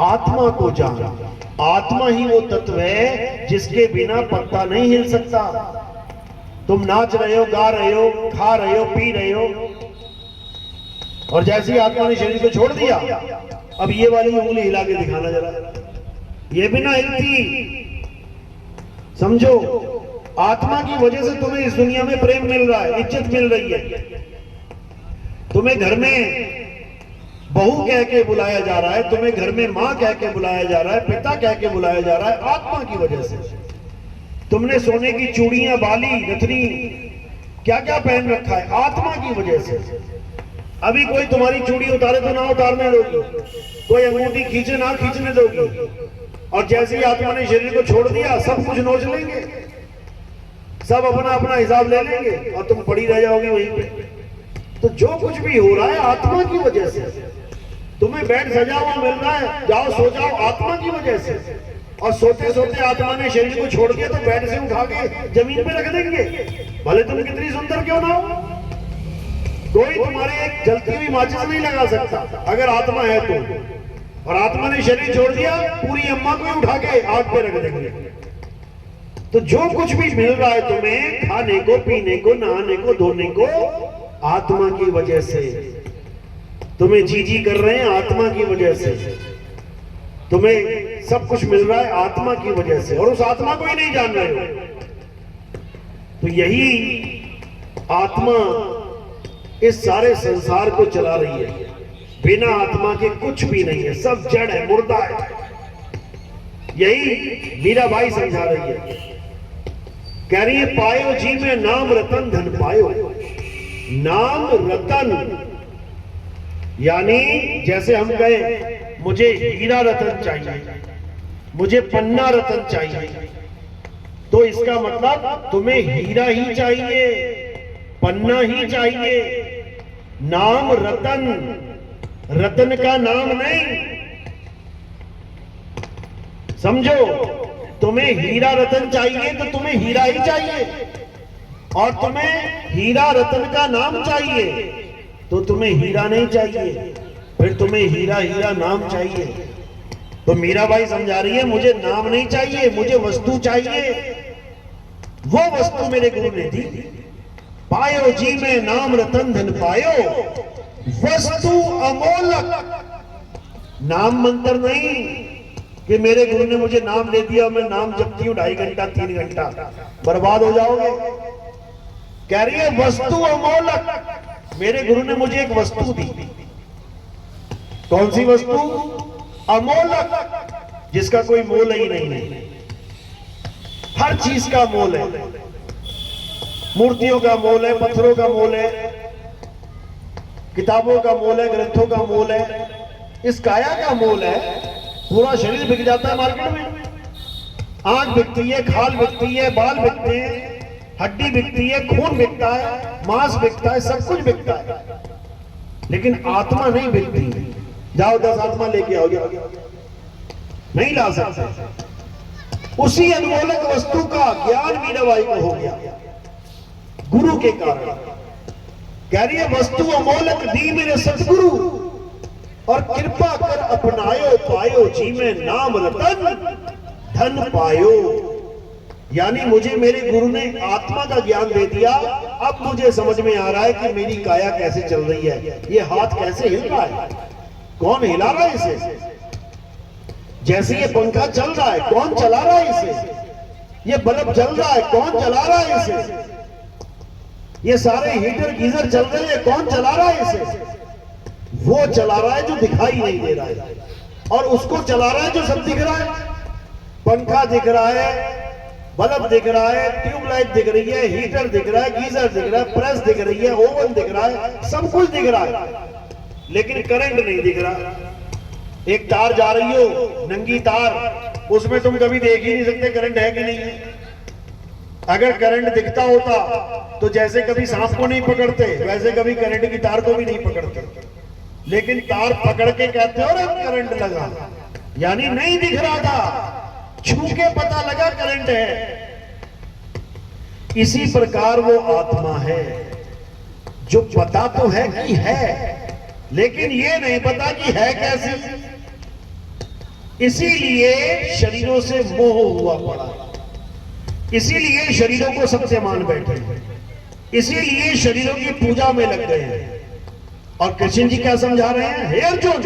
आत्मा को जान। आत्मा ही वो तत्व है जिसके बिना पत्ता नहीं हिल सकता। तुम नाच रहे हो, गा रहे हो, खा रहे हो, पी रहे हो, और जैसे ही आत्मा ने शरीर को छोड़ दिया, अब ये वाली उंगली हिला के दिखाना जरा, ये भी ना हिलती। समझो, आत्मा की वजह से तुम्हें इस दुनिया में प्रेम मिल रहा है, इज्जत मिल रही है। तुम्हें घर में बहू कह के बुलाया जा रहा है, तुम्हें घर में मां कह के बुलाया जा रहा है, पिता कह के बुलाया जा रहा है, आत्मा की वजह से। तुमने सोने की चूड़ियां, बाली, नथनी, क्या क्या पहन रखा है, आत्मा की वजह से। अभी कोई तुम्हारी चूड़ी उतारे तो ना उतारने दोगी, कोई अंगूठी खींचे ना खींचने दोगी, और जैसे ही आत्मा ने शरीर को छोड़ दिया सब कुछ नोच लेंगे, सब अपना अपना हिसाब ले लेंगे और तुम पड़ी रह जाओगी वहीं पे। तो जो कुछ भी हो रहा है आत्मा की वजह से। तुम्हें बेड सजा हुआ मिल रहा है, जाओ सो जाओ, आत्मा की वजह से। और सोते सोते आत्मा ने शरीर को छोड़ दिया तो बेड से उठा के जमीन पे रख देंगे, भले तुम कितनी सुंदर क्यों ना हो। कोई तुम्हारे एक जलती हुई माचिस नहीं लगा सकता अगर आत्मा है तो। और आत्मा ने शरीर छोड़ दिया, पूरी अम्मा को उठा के आग पे रख देंगे। तो जो कुछ भी मिल रहा है तुम्हें, खाने को, पीने को, नहाने को, धोने को, आत्मा की वजह से। तुम्हें जी कर रहे हैं आत्मा की वजह से। तुम्हें सब कुछ मिल रहा है आत्मा की वजह से, और उस आत्मा को ही नहीं जान रहे हो। तो यही आत्मा इस सारे संसार को चला रही है। बिना आत्मा के कुछ भी नहीं है, सब जड़ है, मुर्दा है। यही मीराबाई समझा रही है, कह रही है पायो जी में नाम रतन धन पायो। नाम रतन यानी जैसे हम कहें मुझे हीरा रतन चाहिए, मुझे पन्ना रतन चाहिए, तो इसका मतलब तुम्हें हीरा ही चाहिए, पन्ना ही चाहिए। नाम रतन, रतन का नाम नहीं। समझो, तुम्हें हीरा रतन चाहिए तो तुम्हें हीरा ही चाहिए, और तुम्हें हीरा रतन का नाम चाहिए तो तुम्हें हीरा नहीं चाहिए, फिर तुम्हें हीरा हीरा नाम चाहिए। तो मीराबाई समझा रही है मुझे नाम नहीं चाहिए, मुझे वस्तु चाहिए। वो वस्तु मेरे गुरु ने दी। पायो जी में नाम रतन धन पायो, वस्तु अमोलक। नाम मंत्र नहीं कि मेरे गुरु ने मुझे नाम दे दिया और मैं नाम जपती हूं 2.5 घंटा 3 घंटा, बर्बाद हो जाओगे। कह रही है वस्तु अमोलक। मेरे गुरु ने मुझे एक वस्तु दी। कौन सी वस्तु? अमोलक, जिसका कोई मोल ही नहीं है। हर चीज का मोल है, मूर्तियों का मोल है, पत्थरों का मोल है, किताबों का मोल है, ग्रंथों का मोल है, इस काया का मोल है। पूरा शरीर बिक जाता है मार्केट में, आंख बिकती है, खाल बिकती है, बाल बिकते हैं, हड्डी बिकती है, खून बिकता है, मांस बिकता है, सब कुछ बिकता है, लेकिन आत्मा नहीं बिकती। जाओ 10 आत्मा लेके आओ, नहीं ला सकते। उसी अनमोलक वस्तु का ज्ञान मीराबाई को हो गया गुरु के कारण। कह रही है वस्तु अमोलक दी मेरे सतगुरु, और कृपा कर अपनायो पायो जी में नाम रतन धन पायो। यानी मुझे मेरे गुरु ने आत्मा का ज्ञान दे दिया। अब मुझे समझ में आ रहा है कि मेरी काया कैसे चल रही है, ये हाथ कैसे हिल रहा है, कौन हिला रहा है इसे, जैसे ये पंखा चल रहा है कौन चला रहा है इसे, ये बल्ब जल रहा है कौन चला रहा है इसे, ये सारे हीटर गीजर चल रहे हैं कौन चला रहा है इसे। वो चला रहा है जो दिखाई नहीं दे रहा है, और उसको चला रहा है जो सब दिख रहा है। पंखा दिख रहा है, बल्ब दिख रहा है, ट्यूबलाइट दिख रही है, हीटर दिख रहा है, गीजर दिख रहा है, प्रेस दिख रही है, ओवन दिख रहा है, सब कुछ दिख रहा है, लेकिन करंट नहीं दिख रहा। एक तार जा रही हो, नंगी तार, उसमें तुम कभी देख ही नहीं सकते करंट है कि नहीं है। अगर करंट दिखता होता तो जैसे कभी सांप को नहीं पकड़ते वैसे कभी करंट की तार को भी नहीं पकड़ते, लेकिन तार पकड़ के कहते हो रे करंट लगा, यानी नहीं दिख रहा था, छू के पता लगा करंट है। इसी प्रकार वो आत्मा है जो पता तो है कि है, लेकिन ये नहीं पता कि है कैसी। इसीलिए शरीरों से मोह हुआ पड़ा, इसीलिए शरीरों को सत्य मान बैठे, इसीलिए शरीरों की पूजा में लग गए हैं। और कृष्ण जी क्या समझा रहे हैं, हे अर्जुन,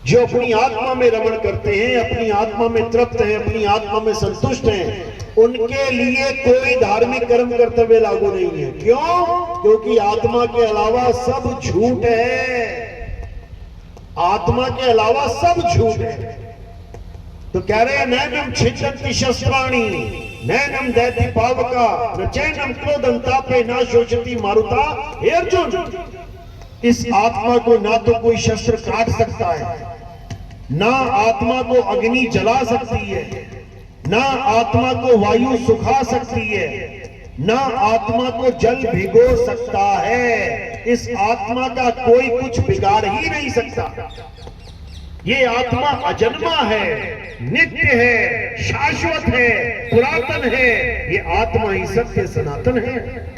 जो अपनी आत्मा में रमण करते हैं, अपनी आत्मा में तृप्त हैं, अपनी आत्मा में संतुष्ट हैं, उनके लिए कोई धार्मिक कर्म कर्तव्य लागू नहीं है। क्यों? क्योंकि आत्मा के अलावा सब झूठ है, आत्मा के अलावा सब झूठ है। तो कह रहे हैं नैनम छिद्यन्ति शस्त्राणि नैनम दैति पावका न चैनम क्रोधंतापे न शोचति मारुता। हे अर्जुन, इस आत्मा को ना तो कोई शस्त्र काट सकता है, ना आत्मा को अग्नि जला सकती है, ना आत्मा को वायु सुखा सकती है, ना आत्मा को जल भिगो सकता है। इस आत्मा का कोई कुछ बिगाड़ ही नहीं सकता। ये आत्मा अजन्मा है, नित्य है, शाश्वत है, पुरातन है। ये आत्मा ही सत्य सनातन है।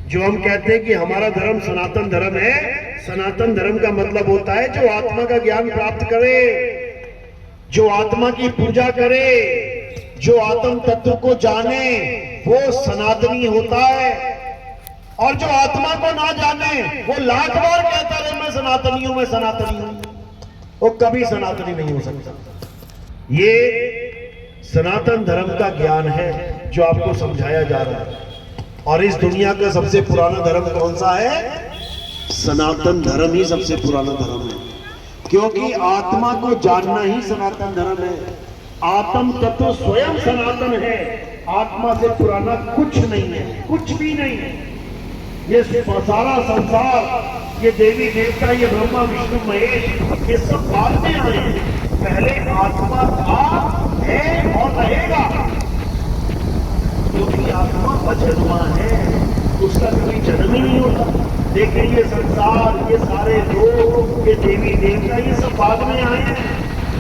जो हम कहते हैं कि हमारा धर्म सनातन धर्म है, सनातन धर्म का मतलब होता है जो आत्मा का ज्ञान प्राप्त करे, जो आत्मा की पूजा करे, जो आत्म तत्व को जाने, वो सनातनी होता है। और जो आत्मा को ना जाने वो लाख बार कहता रहे मैं सनातनी हूं, मैं सनातनी हूं, वो कभी सनातनी नहीं हो सकता। ये सनातन धर्म का ज्ञान है जो आपको समझाया जा रहा है। और इस दुनिया का सबसे पुराना धर्म कौन सा है? सनातन धर्म ही सबसे पुराना धर्म है, क्योंकि आत्मा को जानना ही सनातन धर्म है। आत्म तत्व स्वयं सनातन है, आत्मा से पुराना कुछ नहीं है, कुछ भी नहीं है। ये सारा संसार, ये देवी देवता, ये ब्रह्मा विष्णु महेश, ये सब बाद में आए हैं। पहले आत्मा था, है और रहेगा, क्योंकि आत्मा अजन्मा है, उसका कभी जन्म ही नहीं होता। देखिए ये संसार, ये सारे लोग, ये देवी देवता, ये सब बाद में आए हैं,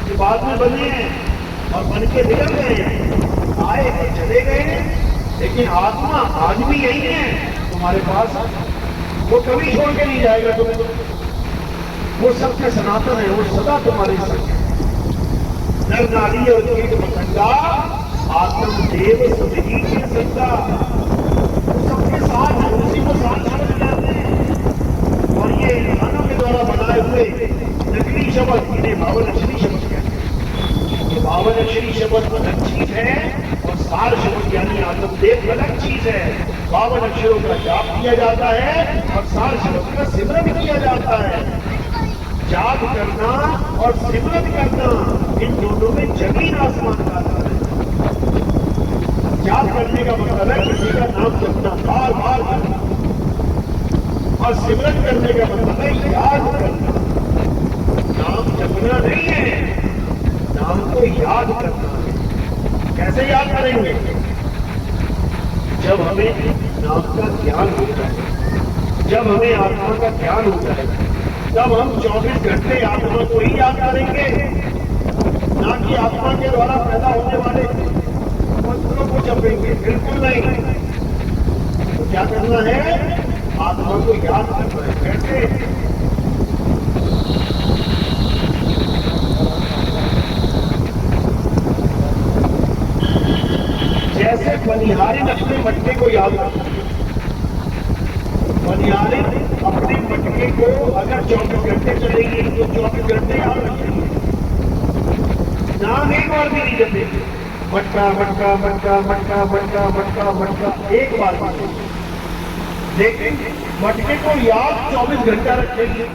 ये बाद में बने हैं और बन के बिगड़ गए हैं, आए हैं चले गए हैं। लेकिन आत्मा आज भी यही है तुम्हारे पास, वो कभी छोड़ के नहीं जाएगा तुम्हें। वो सत्य सनातन है, वो सदा तुम्हारे साथ है। नर नारी और कीट पतंगा आत्मदेव सभी के सत्ता, सबके साथ है, उसी को साथ समझ जाते हैं। और ये इंसानों के द्वारा बनाए हुए नकली शब्द, इन्हें भावनक्षरी शब्द कहते हैं। ये भावनक्षरी शब्द अलग चीज है और सार शब्द यानी आत्मदेव अलग चीज है। 52 अक्षरों का जाप किया जाता है और सार शब्द का सिमरन किया जाता है। जाप करना और सिमरन करना, इन दोनों में जमीन आसमान का अंतर है। जाप करने का मतलब है किसी का नाम जपना, बार बार करना, और सिमरन करने का मतलब है याद करना। नाम जपना नहीं है, नाम को याद करना है। कैसे याद करेंगे? जब हमें नाम का ज्ञान होता है, जब हमें आत्मा का ज्ञान होता है, तब हम 24 घंटे आत्मा को ही याद करेंगे, ना कि आत्मा के द्वारा पैदा होने वाले मंत्रों को जपेंगे। बिल्कुल नहीं। तो क्या करना है? आत्मा को याद करना है। कैसे? जैसे बनिहारिन अपने मटके को याद करता है। बनिहारिन अपने मटके को अगर 24 घंटे चलेगी तो 24 घंटे याद रखेंगे, नाम एक बार भी नहीं जपेंगे। मटका मटका मटका मटका मटका मटका मटका एक बार भी। लेकिन मटके को याद 24 घंटा रखेंगे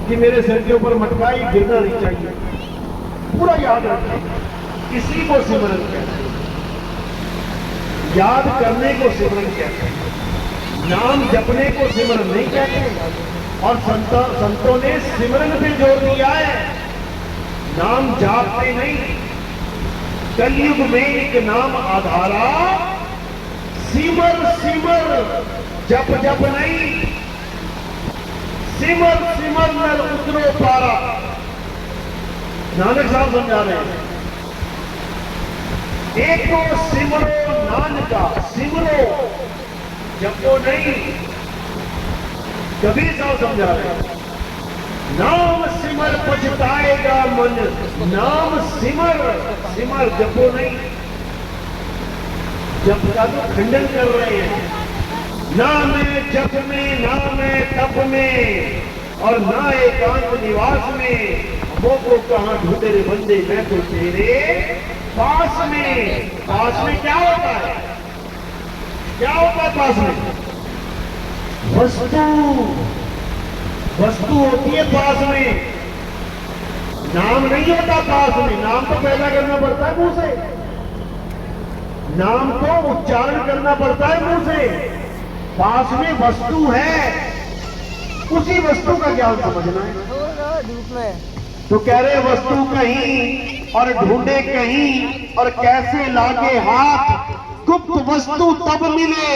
कि मेरे सिर के ऊपर मटका ही गिरना नहीं चाहिए, पूरा याद रखेंगे। इसी को सिमरन कहते हैं। याद करने को सिमरन कहते हैं, नाम जपने को सिमरन नहीं कहते। और संतों ने सिमरन पे जोर दिया है, नाम जापते नहीं। कलयुग में एक नाम आधारा, सिमर सिमर जप जप नहीं, सिमर सिमर नर उतरो पारा। नानक साहब समझा रहे हैं, एक तो सिमरो नानका, सिमरो जपो नहीं। कबीर साहब समझा रहे हैं, नाम सिमर पछताएगा मन, नाम सिमर सिमर जपो नहीं। जप का तो खंडन कर रहे हैं। ना मैं जप में, ना मैं तप में, और ना एकांत निवास में, वो को कहां ढूंढे रे बंदे, मैं तो तेरे पास में। पास में क्या होता है? क्या होता है पास में? वस्तु, वस्तु होती है पास में, नाम नहीं होता पास में। नाम तो पैदा करना पड़ता है मुंह से, नाम को उच्चारण करना पड़ता है मुंह से। पास में वस्तु है, उसी वस्तु का ज्ञान समझना है। तो कह रहे वस्तु कहीं और ढूंढे कहीं, और कैसे लागे हाथ, गुप्त वस्तु तब मिले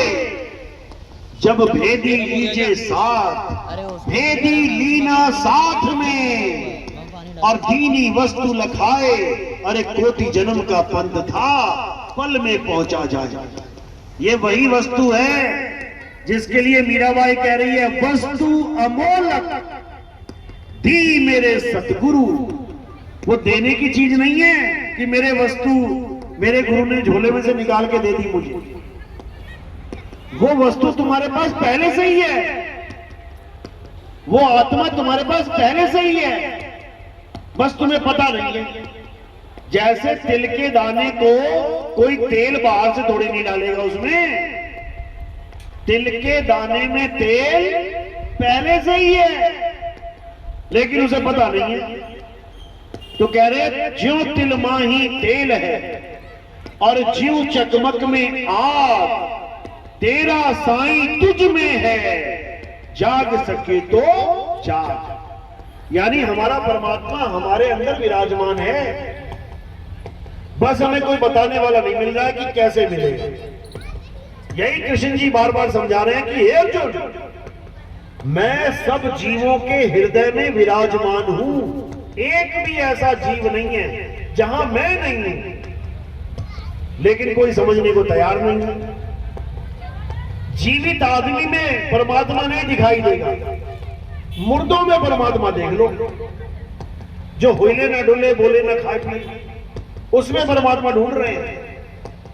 जब भेदी लीजे साथ। भेदी लीना साथ में, और दीनी वस्तु लखाए, अरे कोटि जन्म का पंथ था, पल में पहुंचा जाए। ये वही वस्तु है जिसके लिए मीराबाई कह रही है, वस्तु अमोलक दी मेरे सतगुरु। वो देने की चीज नहीं है कि मेरे वस्तु मेरे गुरु ने झोले में से निकाल के दे दी मुझे। वो वस्तु तुम्हारे पास पहले से ही है, वो आत्मा तुम्हारे पास पहले से ही है, बस तुम्हें पता नहीं है। जैसे तिल के दाने को कोई तेल बाहर से थोड़ी नहीं डालेगा, उसमें तिल के दाने में तेल पहले से ही है, लेकिन उसे पता नहीं है। तो कह रहे ज्यों तिल माही तेल है, और ज्यों चकमक में आग, तेरा साईं तुझ में है, जाग सके तो जाग। यानी हमारा परमात्मा हमारे अंदर विराजमान है, बस हमें कोई बताने वाला नहीं मिल रहा है कि कैसे मिलेगा। यही कृष्ण जी बार बार समझा रहे हैं कि हे अर्जुन, मैं सब जीवों के हृदय में विराजमान हूं, एक भी ऐसा जीव नहीं है जहां मैं नहीं हूं। लेकिन कोई समझने को तैयार नहीं है। जीवित आदमी में परमात्मा नहीं दिखाई देगा, मुर्दों में परमात्मा देख लो, जो हिले ना डुले, बोले ना खाए पिए, उसमें परमात्मा ढूंढ रहे हैं।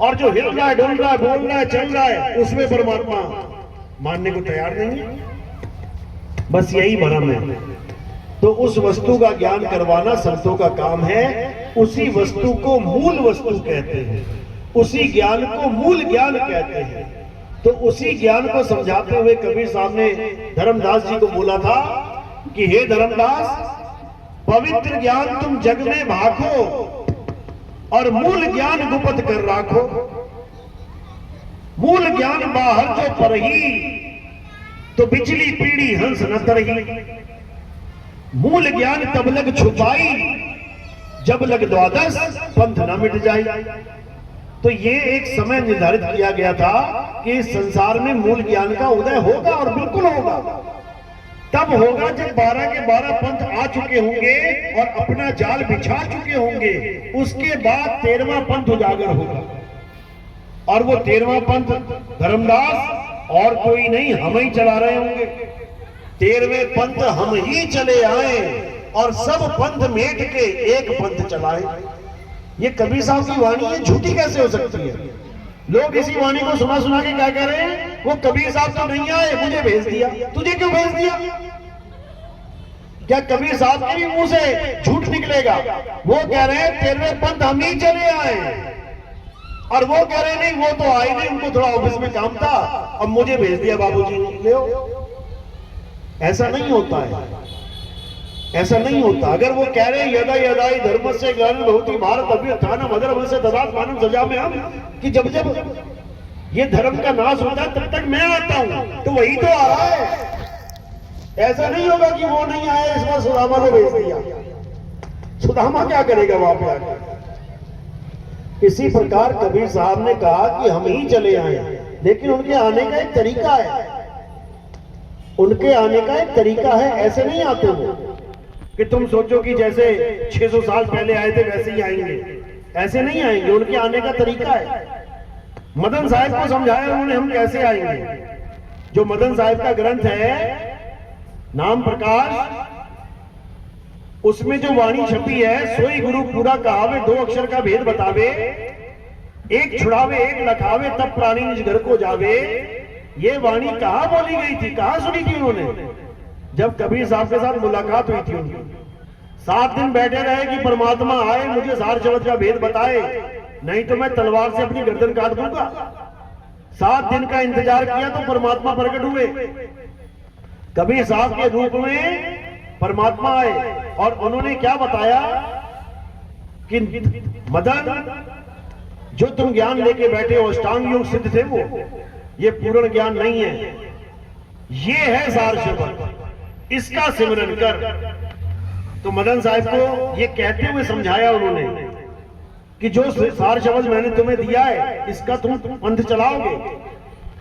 और जो हिल रहा है, डुल रहा है, बोल रहा है, चल रहा है, उसमें परमात्मा मानने को तैयार नहीं है। बस यही भ्रम है। तो उस वस्तु का ज्ञान करवाना संतों का काम है। उसी वस्तु को मूल वस्तु कहते हैं, उसी ज्ञान को मूल ज्ञान कहते हैं। तो उसी ज्ञान को समझाते हुए कबीर साहब ने धर्मदास जी को बोला था, कि हे धर्मदास, पवित्र ज्ञान तुम जग में भाखो और मूल ज्ञान गुप्त कर राखो। मूल ज्ञान बाहर जो परही, तो बिजली पीड़ी हंस न तरही। मूल ज्ञान तब लग छुपाई, जब लग द्वादश पंथ न मिट जाई। तो ये एक समय निर्धारित किया गया था कि इस संसार में मूल ज्ञान का उदय होगा, और बिल्कुल होगा। तब होगा जब 12 के 12 पंथ आ चुके होंगे और अपना जाल बिछा चुके होंगे। उसके बाद 13वां पंथ उजागर होगा, और वो 13वां पंथ धर्मदास और कोई नहीं, हम ही चला रहे होंगे। 13वें पंथ हम ही चले आए और सब पंथ मेट के एक पंथ चलाए। ये कबीर साहब की वाणी है, झूठी कैसे हो सकती है? लोग इसी वाणी को सुना सुना के क्या कह रहे हैं, वो कबीर साहब तो नहीं आए, मुझे भेज दिया। तुझे क्यों भेज दिया? क्या कबीर साहब के भी मुंह से झूठ निकलेगा? वो कह रहे हैं 13वें पंथ हम ही चले आए, और वो कह रहे हैं नहीं, वो तो आए नहीं, उनको थोड़ा ऑफिस में काम था, अब मुझे भेज दिया बाबूजी ने, ले आओ। ऐसा नहीं होता है, ऐसा नहीं होता। अगर वो कह रहे हैं यदा यदाई धर्म से ज्ञान भवति भारत अभ्युत्थान मदर से ददात मानव सजा में, हम कि जब जब ये धर्म का नाश होता है तब तक मैं आता हूं, तो वही तो आ रहा है। ऐसा नहीं होगा कि वो नहीं आए, इस बार सुदामा को भेज दिया। सुदामा क्या करेगा वहां पे आकर? इसी प्रकार कबीर साहब ने कहा कि हम ही चले आए, लेकिन उनके आने का एक तरीका है। उनके आने का एक तरीका है, ऐसे नहीं आते वो कि तुम सोचो कि जैसे 600 साल पहले आए थे वैसे ही आएंगे, ऐसे नहीं आएंगे। उनके आने का तरीका है। मदन साहब को समझाया उन्होंने हम कैसे आएंगे। जो मदन साहब का ग्रंथ है नाम प्रकाश, उसमें जो वाणी छपी है, सोई गुरु पूरा कहावे, 2 अक्षर का भेद बतावे, एक छुड़ावे एक लखावे, तब प्राणी निज घर को जावे। ये वाणी कहां बोली गई थी, कहां सुनी थी उन्होंने? जब कबीर साहब के साथ मुलाकात हुई थी उनकी। 7 दिन बैठे रहे कि परमात्मा आए, मुझे सार शब्द का भेद बताए, नहीं तो मैं तलवार से अपनी गर्दन काट दूंगा। 7 दिन का इंतजार किया तो परमात्मा प्रकट हुए। कबीर साहब के रूप में परमात्मा आए और उन्होंने क्या बताया कि मदन, जो तुम ज्ञान लेके बैठे हो, अष्टांग योग सिद्ध थे वो, ये पूर्ण ज्ञान नहीं है, ये है सार शब्द, इसका सिमरन कर। तो मदन साहब को ये कहते हुए समझाया उन्होंने कि जो सार शब्द मैंने तुम्हें दिया है, इसका तुम पंथ चलाओगे,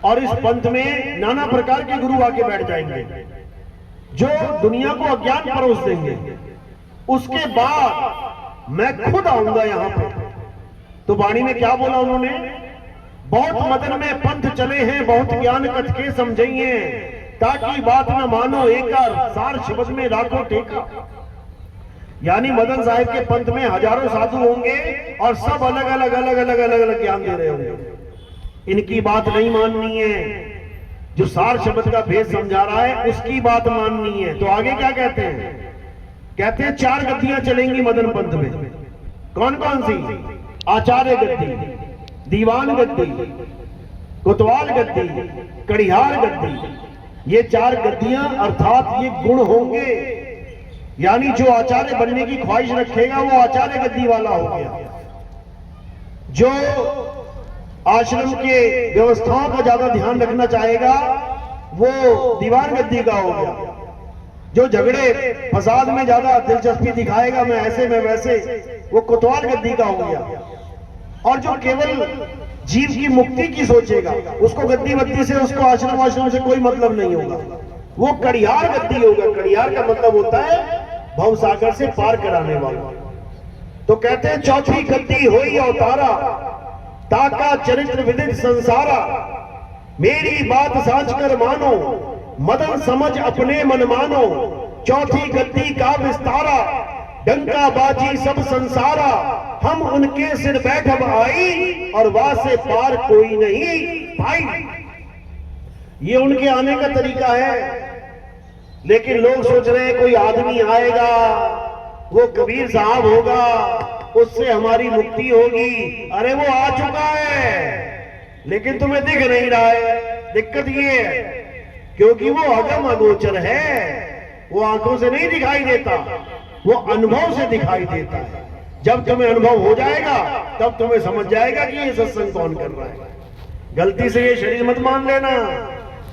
और इस पंथ में नाना प्रकार के गुरु आके बैठ जाएंगे जो दुनिया को अज्ञान परोस देंगे। उसके बाद मैं खुद आऊंगा यहां पे। तो वाणी में क्या बोला उन्होंने? बहुत मदन में पंथ चले हैं, बहुत ज्ञान कथ के समझिए, ताकि बात न मानो एकर, सार शब्द में राखो टेका। यानी मदन साहब के पंथ में हजारों साधु होंगे और सब अलग अलग अलग अलग अलग अलग ज्ञान दे रहे होंगे। इनकी बात नहीं माननी है, जो सार शब्द का भेद समझा रहा है उसकी बात माननी है। तो आगे क्या कहते हैं? कहते हैं 4 गद्दियां चलेंगी मदन पंथ में। कौन कौन सी? आचार्य गद्दी, दीवान गद्दी, कोतवाल गद्दी, कड़िहार गद्दी। ये 4 गद्दियां अर्थात ये गुण होंगे। यानी जो आचार्य बनने की ख्वाहिश रखेगा वो आचार्य गद्दी वाला हो गया। जो आश्रम के व्यवस्थाओं का ज्यादा ध्यान रखना चाहेगा वो दीवान गद्दी का हो गया। जो झगड़े फसाद में ज्यादा दिलचस्पी दिखाएगा, मैं ऐसे मैं वैसे, वो कोतवाल गद्दी का हो गया। और जो केवल जीव की मुक्ति की सोचेगा, उसको गद्दी वद्दी से, उसको आश्रम आश्रम से कोई मतलब नहीं होगा, वो कड़ियार गद्दी होगा। कड़ियार का मतलब होता है भव सागर से पार कराने वाला। तो कहते हैं 4थी गद्दी होई अवतारा, ताका चरित्र विदित संसारा, मेरी बात साझ कर मानो, मदन समझ अपने मन मानो, 4थी गद्दी का विस्तारा, डंका बाजी सब संसारा, हम उनके सिर बैठब आई, और वहां से पार कोई नहीं पाई। ये उनके आने का तरीका है। लेकिन लोग सोच रहे हैं कोई आदमी आएगा, वो कबीर साहब होगा, उससे हमारी मुक्ति होगी। अरे वो आ चुका है, लेकिन तुम्हें दिख नहीं रहा है। दिक्कत ये है क्योंकि वो अगम अगोचर है। वो आंखों से नहीं दिखाई देता, वो अनुभव से दिखाई देता है। जब तुम्हें अनुभव हो जाएगा तब तुम्हें समझ जाएगा कि ये सत्संग कौन कर रहा है। गलती से ये शरीर मत मान लेना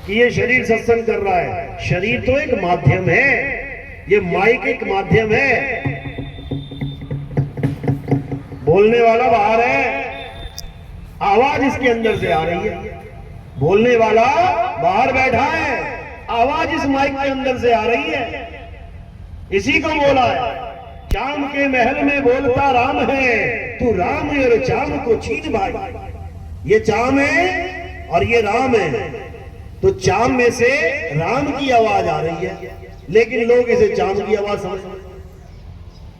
कि ये शरीर सत्संग कर रहा है। शरीर तो एक माध्यम है, ये माइक एक माध्यम है। बोलने वाला बाहर है, आवाज इसके अंदर से आ रही है। बोलने वाला बाहर बैठा है, आवाज इस माइक के अंदर से आ रही है। इसी को बोला है, चाम के महल में बोलता राम है, तू राम और चाम को छीन भाई। ये चाम है और ये राम है, तो चाम में से राम की आवाज आ रही है, लेकिन लोग इसे चाम की आवाज समझते हैं।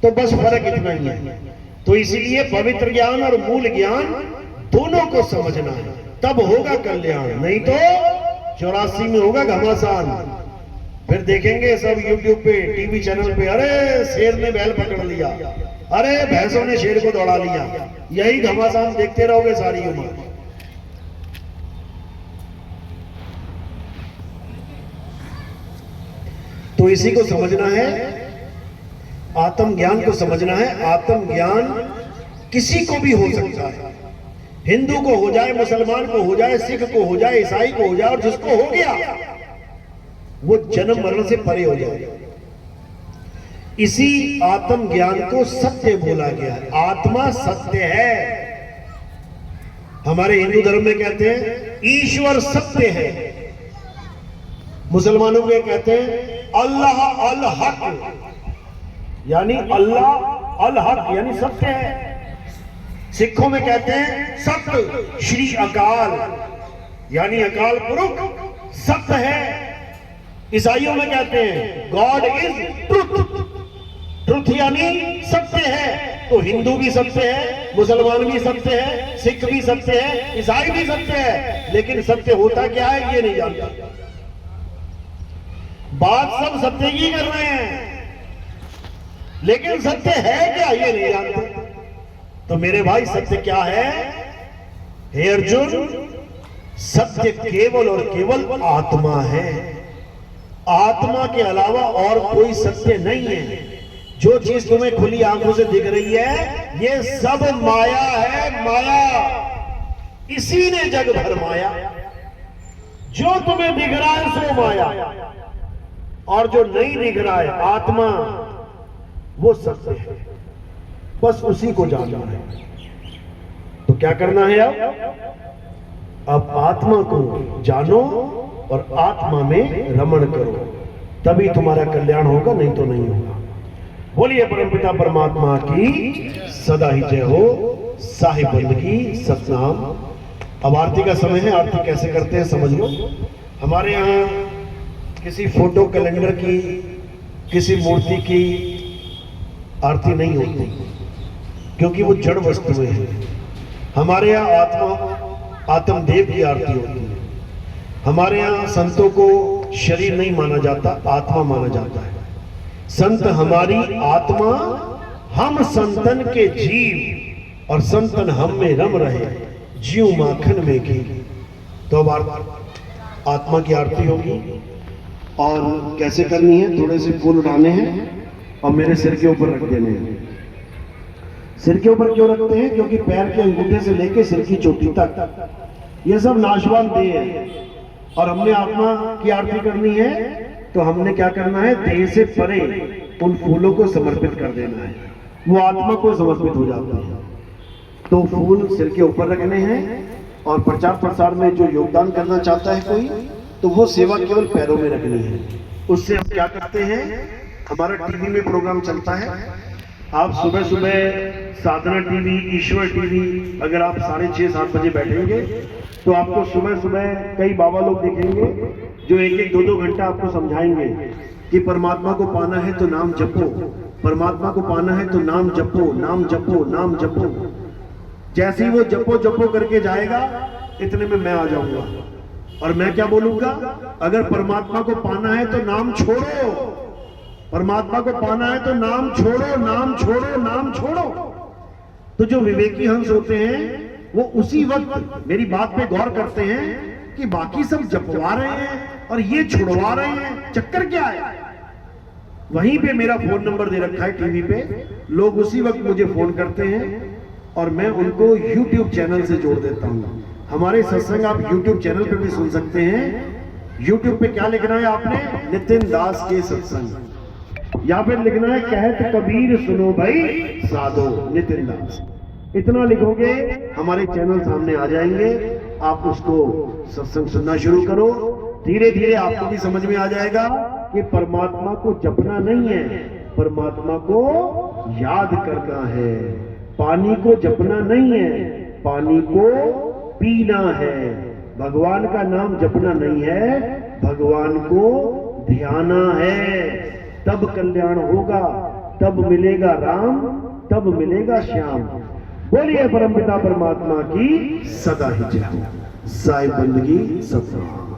तो बस फर्क इतना ही है। तो इसीलिए पवित्र ज्ञान और मूल ज्ञान दोनों को समझना है, तब होगा कल्याण। नहीं तो 84 में होगा घमासान। फिर देखेंगे सब यूट्यूब पे, टीवी चैनल पे, अरे शेर ने बैल पकड़ लिया, अरे भैंसों ने शेर को दौड़ा लिया। यही घमासान देखते रहोगे सारी उम्र। तो इसी को समझना है, आत्म ज्ञान को समझना है। आत्म ज्ञान किसी को भी हो सकता है, हिंदू को हो जाए, मुसलमान को हो जाए, सिख को हो जाए, ईसाई को हो जाए, और जिसको हो गया वो जन्म मरण से परे हो जाए। इसी आत्म ज्ञान को सत्य बोला गया है। आत्मा सत्य है। हमारे हिंदू धर्म में कहते हैं ईश्वर सत्य है, मुसलमानों में कहते हैं अल्लाह अल हक, यानी अल्लाह अल हक यानी सत्य है। सिखों में कहते हैं सत्य श्री अकाल, यानी अकाल पुरुष सत्य है। ईसाइयों में कहते हैं गॉड इज ट्रुथ, ट्रुथ यानी सत्य है। तो हिंदू भी सत्य है, मुसलमान भी सत्य है, सिख भी सत्य है, ईसाई भी सत्य है, लेकिन सत्य होता क्या है ये नहीं जानता। बात सब सत्य की कर रहे हैं, लेकिन सत्य है क्या ये नहीं जानते। तो मेरे भाई सत्य क्या है? हे अर्जुन, सत्य केवल और केवल आत्मा है। आत्मा के अलावा और कोई सत्य नहीं है। जो चीज तुम्हें खुली आंखों से दिख रही है ये सब माया है, माया। इसी ने जग भरमाया। जो तुम्हें दिख रहा है सो माया, और जो नहीं दिख रहा है आत्मा, वो सत्य है। बस उसी को जानना है। तो क्या करना है अब आत्मा को जानो और आत्मा में रमण करो, तभी तुम्हारा कल्याण होगा, नहीं तो नहीं होगा। बोलिए परमपिता परमात्मा की सदा ही जय हो। साहिब बंद की सतनाम। अब आरती का समय है। आरती कैसे करते हैं समझ लो। हमारे यहाँ किसी फोटो कैलेंडर की, किसी मूर्ति की आरती नहीं होती, क्योंकि वो जड़ वस्तुएं हैं। हमारे यहाँ आत्मदेव की आरती होती है। हमारे यहाँ संतों को शरीर नहीं माना जाता, आत्मा माना जाता है। संत हमारी आत्मा, हम संतन के जीव, और संतन हम में रम रहे, जीव माखन में घी। तो अब आत्मा की आरती होगी। और कैसे करनी है? थोड़े से फूल उठाने हैं और मेरे सिर के ऊपर रख देने हैं। सिर के ऊपर क्यों रखते हैं? क्योंकि पैर के अंगूठे से लेके सिर की चोटी तक ये सब नाशवान देह है, और हमने आत्मा की आरती करनी है तो हमने क्या करना है? देह से परे उन फूलों को समर्पित कर देना है। वो आत्मा को समर्पित हो जाते हैं। तो फूल सिर के ऊपर रखने हैं, और प्रचार प्रसार में जो योगदान करना चाहता है कोई, तो वो सेवा केवल पैरों में रखनी है। उससे हम क्या करते हैं? हमारा टीवी में प्रोग्राम चलता है। आप सुबह सुबह साधना टीवी, ईश्वर टीवी, अगर आप 6:30-7 बजे बैठेंगे तो आपको सुबह सुबह कई बाबा लोग दिखेंगे जो 1-1, 2-2 घंटा आपको समझाएंगे कि परमात्मा को पाना है तो नाम जपो, परमात्मा को पाना है तो नाम जपो, नाम जपो, नाम जपो। जैसे ही वो जपो जपो करके जाएगा, इतने में मैं आ जाऊंगा और मैं क्या बोलूंगा? अगर परमात्मा को पाना है तो नाम छोड़ो, परमात्मा को पाना है तो नाम छोड़ो, नाम छोड़ो, नाम छोड़ो। तो जो विवेकी हंस होते हैं वो उसी वक्त मेरी बात पे गौर करते हैं कि बाकी सब जपवा रहे हैं और ये छुड़वा रहे हैं, चक्कर क्या है? वहीं पे मेरा फोन नंबर दे रखा है टीवी पे, लोग उसी वक्त मुझे फोन करते हैं और मैं उनको YouTube चैनल से जोड़ देता हूं। हमारे सत्संग आप YouTube चैनल पे भी सुन सकते हैं। YouTube पे क्या लिखना है आपने? नितिन दास के सत्संग, या फिर लिखना है कहत कबीर सुनो भाई साधो नितिन दास। इतना लिखोगे हमारे चैनल सामने आ जाएंगे, आप उसको सत्संग सुनना शुरू करो। धीरे धीरे आपको भी समझ में आ जाएगा कि परमात्मा को जपना नहीं है, परमात्मा को याद करना है। पानी को जपना नहीं है, पानी को पीना है। भगवान का नाम जपना नहीं है, भगवान को ध्याना है। तब कल्याण होगा, तब मिलेगा राम, तब मिलेगा श्याम। बोलिए परमपिता परमात्मा की सदा ही जय। साईं बंदगी सत्संग।